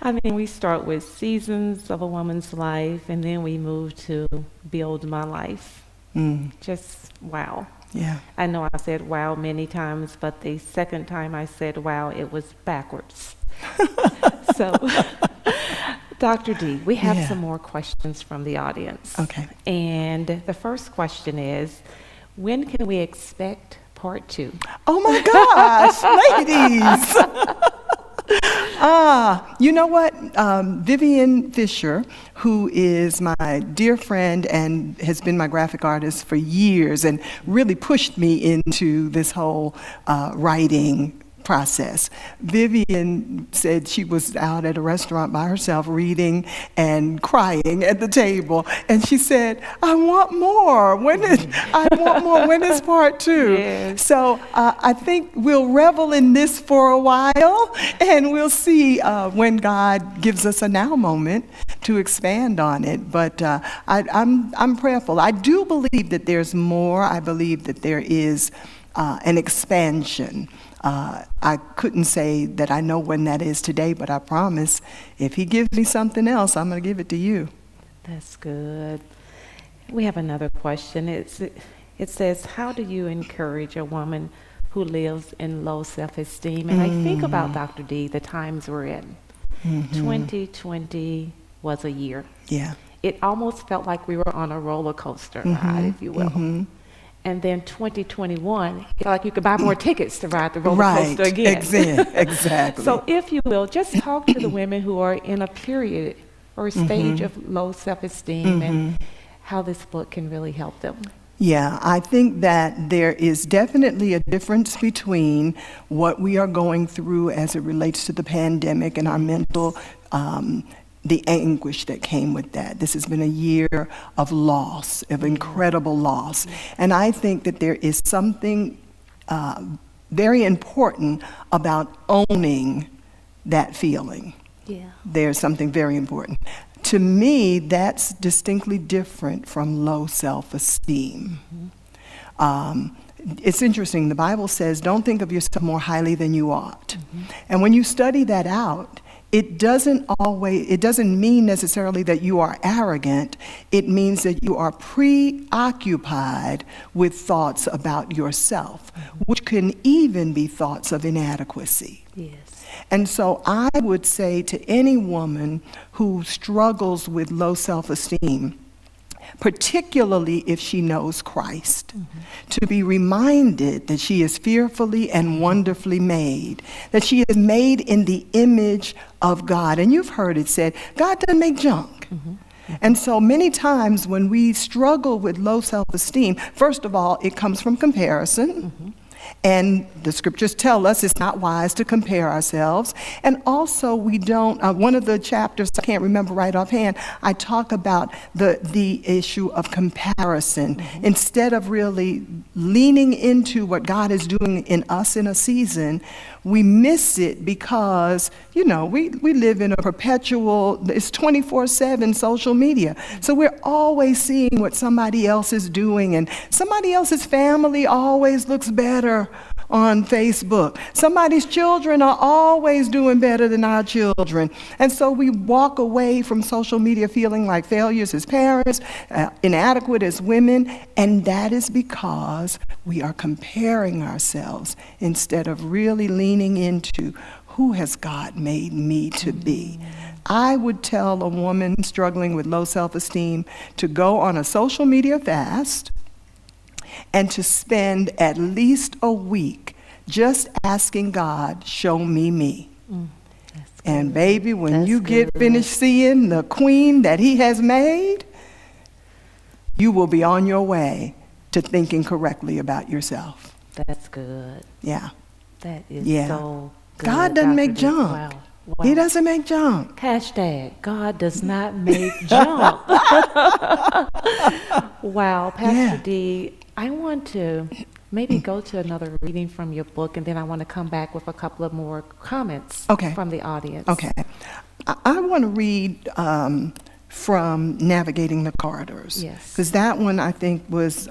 I mean, we start with seasons of a woman's life, and then we move to build my life. Just wow. Yeah. I know I said wow many times, but the second time I said wow, it was backwards. So, Dr. D, we have Yeah. some more questions from the audience. Okay. And the first question is, when can we expect part 2? Oh my gosh, ladies. You know what? Vivian Fisher, who is my dear friend and has been my graphic artist for years and really pushed me into this whole writing process. Vivian said she was out at a restaurant by herself reading and crying at the table, and she said, I want more. When is part 2? Yes. So I think we'll revel in this for a while, and we'll see when God gives us a now moment to expand on it. But I'm prayerful. I do believe that there's more. I believe that there is an expansion. I couldn't say that I know when that is today, but I promise if he gives me something else, I'm going to give it to you. That's good. We have another question. It says, how do you encourage a woman who lives in low self-esteem? And I think about, Dr. D, the times we're in. 2020 was a year. Yeah. It almost felt like we were on a roller coaster ride, if you will. And then 2021, it felt like you could buy more tickets to ride the roller coaster again. Exactly. So if you will, just talk to the women who are in a period or a stage of low self-esteem and how this book can really help them. Yeah, I think that there is definitely a difference between what we are going through as it relates to the pandemic and our mental the anguish that came with that. This has been a year of loss, of incredible loss. And I think that there is something very important about owning that feeling. Yeah. There's something very important. To me, that's distinctly different from low self-esteem. It's interesting, the Bible says, don't think of yourself more highly than you ought. And when you study that out, it doesn't mean necessarily that you are arrogant. It means that you are preoccupied with thoughts about yourself, which can even be thoughts of inadequacy. Yes. And so I would say to any woman who struggles with low self-esteem, particularly if she knows Christ, to be reminded that she is fearfully and wonderfully made, that she is made in the image of God. And you've heard it said, God doesn't make junk. And so many times when we struggle with low self-esteem, first of all, it comes from comparison. And the scriptures tell us it's not wise to compare ourselves. And also we don't, one of the chapters, I can't remember right offhand, I talk about the issue of comparison. Instead of really leaning into what God is doing in us in a season, we miss it because, you know, we live in a perpetual, it's 24/7 social media. So we're always seeing what somebody else is doing, and somebody else's family always looks better on Facebook. Somebody's children are always doing better than our children. And so we walk away from social media feeling like failures as parents, inadequate as women, and that is because we are comparing ourselves instead of really leaning into who has God made me to be. I would tell a woman struggling with low self-esteem to go on a social media fast and to spend at least a week just asking God, show me me. And baby, when you get finished seeing the queen that he has made, you will be on your way to thinking correctly about yourself. That's good. Yeah. That is Yeah. so good. God doesn't make Dr. D. junk. Wow. He doesn't make junk. Hashtag, God does not make junk. Wow, Pastor Yeah. D, I want to maybe go to another reading from your book, and then I want to come back with a couple of more comments Okay. from the audience. Okay. I want to read from navigating the corridors. Yes. Because that one I think was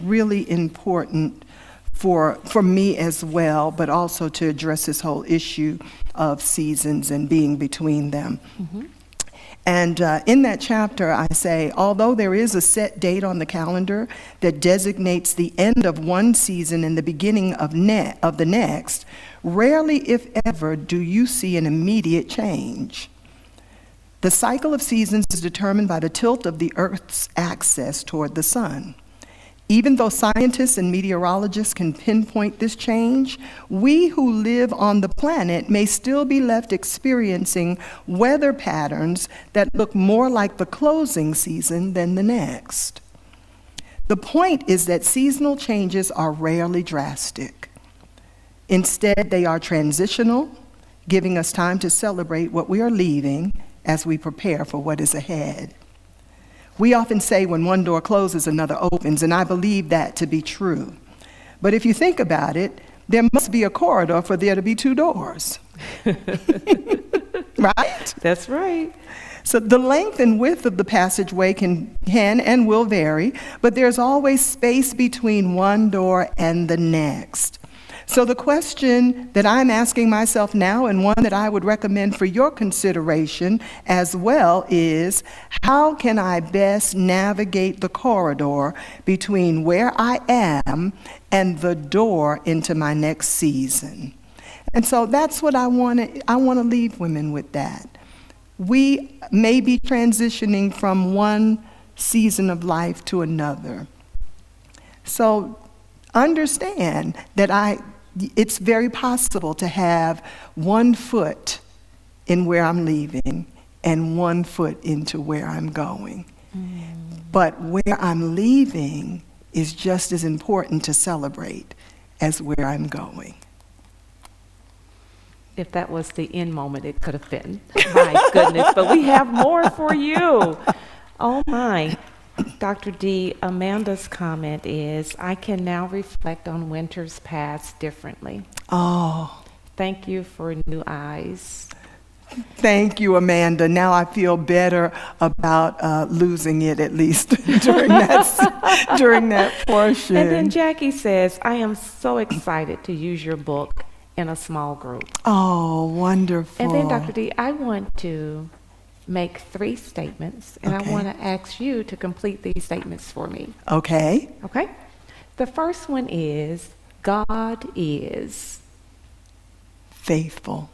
really important for me as well, but also to address this whole issue of seasons and being between them. Mm-hmm. And in that chapter, I say, although there is a set date on the calendar that designates the end of one season and the beginning of the next, rarely, if ever, do you see an immediate change. The cycle of seasons is determined by the tilt of the Earth's axis toward the sun. Even though scientists and meteorologists can pinpoint this change, we who live on the planet may still be left experiencing weather patterns that look more like the closing season than the next. The point is that seasonal changes are rarely drastic. Instead, they are transitional, giving us time to celebrate what we are leaving as we prepare for what is ahead. We often say when one door closes, another opens, and I believe that to be true. But if you think about it, there must be a corridor for there to be two doors. Right? That's right. So the length and width of the passageway can and will vary, but there's always space between one door and the next. So the question that I'm asking myself now, and one that I would recommend for your consideration as well, is how can I best navigate the corridor between where I am and the door into my next season? And so that's what I want to leave women with that. We may be transitioning from one season of life to another. So understand that it's very possible to have 1 foot in where I'm leaving and 1 foot into where I'm going. But where I'm leaving is just as important to celebrate as where I'm going. If that was the end moment, it could have been. My goodness, but we have more for you. Oh my. Dr. D, Amanda's comment is, I can now reflect on winters past differently. Oh, Thank you for new eyes. thank you, Amanda. Now I feel better about losing it, at least during that portion. And then Jackie says, I am so excited to use your book in a small group. Oh, wonderful. And then Dr. D, I want to make 3 statements, and Okay. I want to ask you to complete these statements for me. Okay. Okay? The first one is, God is. Faithful.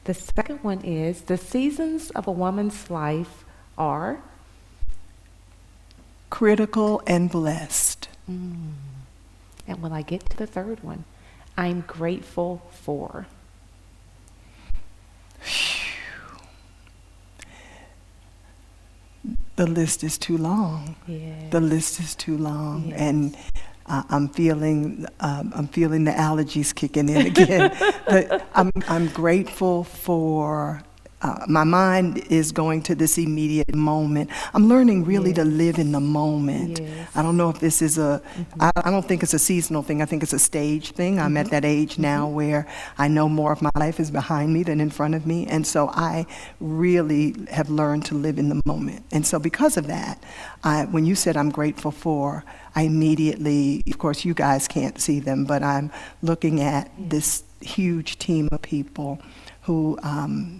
The second one is, the seasons of a woman's life are. Critical and blessed. And when I get to the third one, I'm grateful for. The list is too long. Yes. The list is too long, Yes. and I'm feeling the allergies kicking in again. But I'm grateful for. My mind is going to this immediate moment. I'm learning really to live in the moment. Yes. I don't know if this is I don't think it's a seasonal thing. I think it's a stage thing. I'm at that age now where I know more of my life is behind me than in front of me. And so I really have learned to live in the moment. And so because of that, when you said I'm grateful for, I immediately, of course you guys can't see them, but I'm looking at this huge team of people who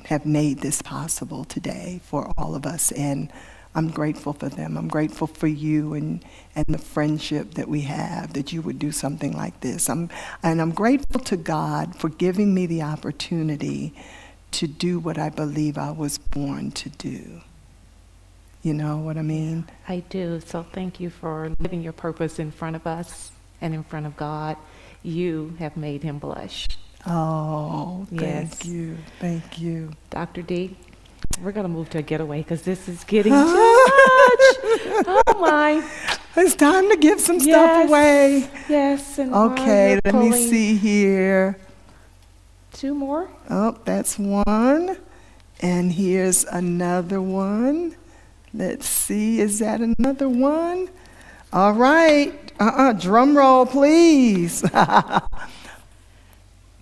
have made this possible today for all of us, and I'm grateful for them. I'm grateful for you and the friendship that we have, that you would do something like this. And I'm grateful to God for giving me the opportunity to do what I believe I was born to do. You know what I mean? I do. So thank you for living your purpose in front of us and in front of God. You have made him blush. Oh, thank Yes. you. Thank you. Dr. D, we're going to move to a getaway because this is getting too much. Oh, my. It's time to give some Yes. stuff away. Yes. And while Okay, you're let me pulling see here. 2 more. Oh, that's one. And here's another one. Let's see, is that another one? All right. Drum roll, please.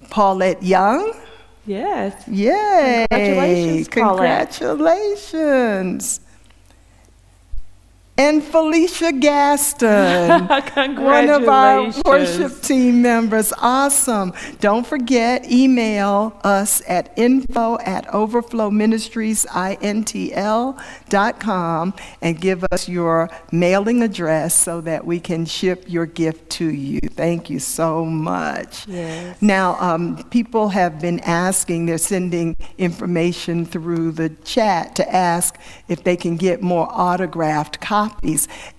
Paulette Young. Yes. Yay! Congratulations, Paulette. Congratulations. And Felicia Gaston, one of our Congratulations. worship team members. Awesome. Don't forget, email us at info@overflowministriesintl.com and give us your mailing address so that we can ship your gift to you. Thank you so much. Yes. Now, people have been asking, they're sending information through the chat to ask if they can get more autographed copies.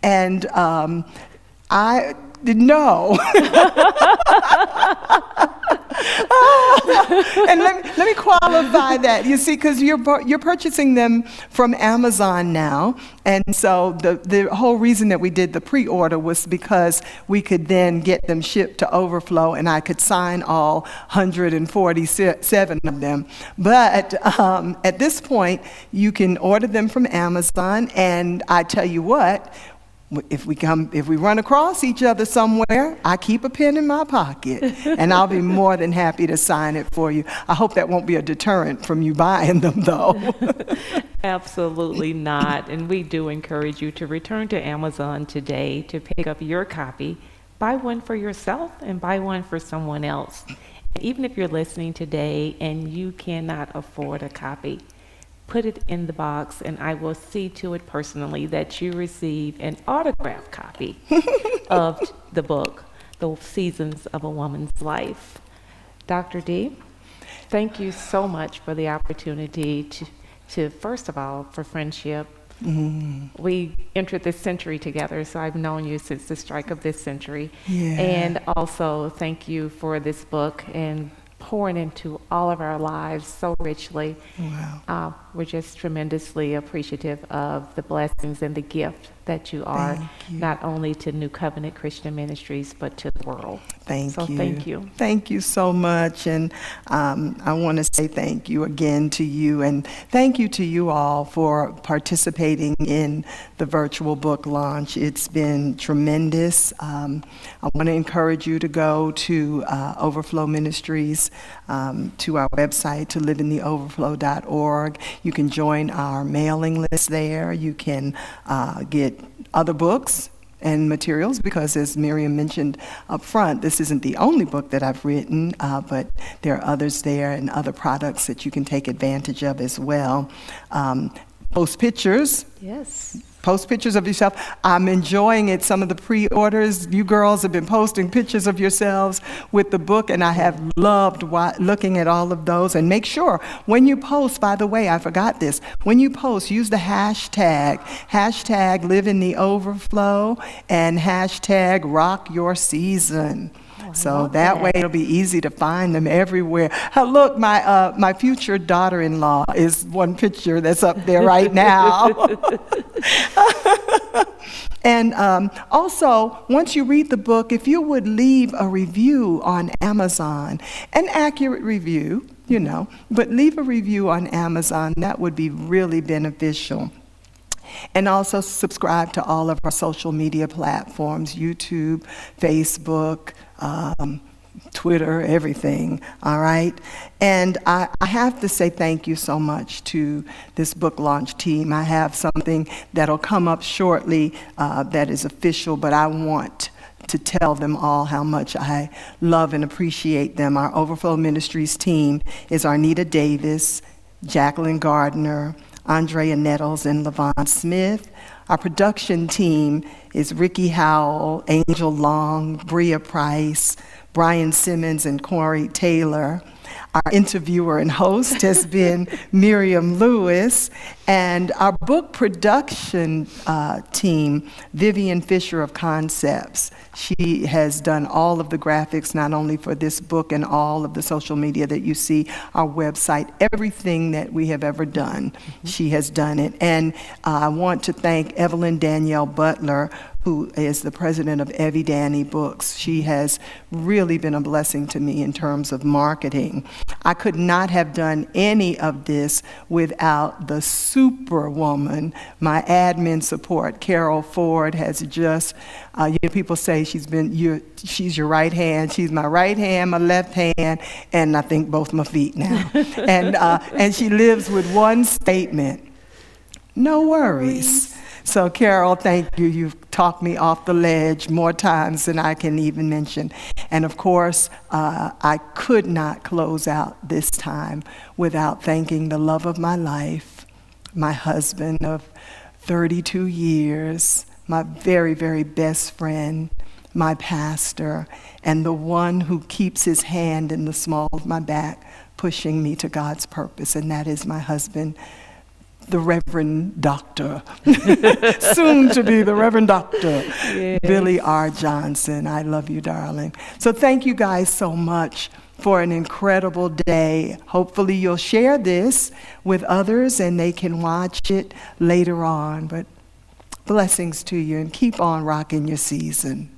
And I no. And let me qualify that. You see, because you're purchasing them from Amazon now, and so the whole reason that we did the pre-order was because we could then get them shipped to Overflow, and I could sign all 147 of them. But at this point, you can order them from Amazon, and I tell you what. If we run across each other somewhere, I keep a pen in my pocket, and I'll be more than happy to sign it for you. I hope that won't be a deterrent from you buying them, though. Absolutely not. And we do encourage you to return to Amazon today to pick up your copy. Buy one for yourself and buy one for someone else. And even if you're listening today and you cannot afford a copy, put it in the box, and I will see to it personally that you receive an autographed copy of the book, The Seasons of a Woman's Life. Dr. D, thank you so much for the opportunity to first of all, for friendship. We entered this century together, so I've known you since the strike of this century. Yeah. And also, thank you for this book and pouring into all of our lives so richly. Wow. We're just tremendously appreciative of the blessings and the gift that you are, Thank you. not only to New Covenant Christian Ministries, but to the world. Thank you. Thank you. Thank you so much. And I want to say thank you again to you. And thank you to you all for participating in the virtual book launch. It's been tremendous. I want to encourage you to go to Overflow Ministries, to our website, to liveintheoverflow.org. You can join our mailing list there. You can get other books and materials, because as Miriam mentioned up front, this isn't the only book that I've written, but there are others there and other products that you can take advantage of as well. Post pictures. Yes. Post pictures of yourself. I'm enjoying it. Some of the pre-orders, you girls have been posting pictures of yourselves with the book, and I have loved looking at all of those. And make sure when you post, by the way, I forgot this, when you post, use the hashtag Live in the Overflow and hashtag Rock Your Season. So that way it'll be easy to find them everywhere. Look, my future daughter-in-law is one picture that's up there right now. And also, once you read the book, if you would leave a review on Amazon, an accurate review, but leave a review on Amazon, that would be really beneficial. And also subscribe to all of our social media platforms, YouTube, Facebook, Twitter, everything, all right? And I have to say thank you so much to this book launch team. I have something that'll come up shortly that is official, but I want to tell them all how much I love and appreciate them. Our Overflow Ministries team is Arnita Davis, Jacqueline Gardner, Andrea Nettles, and LaVon Smith. Our production team is Ricky Howell, Angel Long, Bria Price, Brian Simmons, and Corey Taylor. Our interviewer and host has been Miriam Lewis, and our book production team, Vivian Fisher of Concepts. She has done all of the graphics, not only for this book and all of the social media that you see, our website, everything that we have ever done, she has done it. And I want to thank Evelyn Danielle Butler who is the president of Evie Danny Books. She has really been a blessing to me in terms of marketing. I could not have done any of this without the superwoman, my admin support. Carol Ford has just, people say she's your right hand. She's my right hand, my left hand, and I think both my feet now. And she lives with one statement: no worries. So Carol, thank you. You've talked me off the ledge more times than I can even mention. And of course, I could not close out this time without thanking the love of my life, my husband of 32 years, my very, very best friend, my pastor, and the one who keeps his hand in the small of my back, pushing me to God's purpose, and that is my husband, the Reverend Doctor, soon to be the Reverend Doctor, yes. Billy R. Johnson. I love you, darling. So thank you guys so much for an incredible day. Hopefully you'll share this with others and they can watch it later on. But blessings to you, and keep on rocking your season.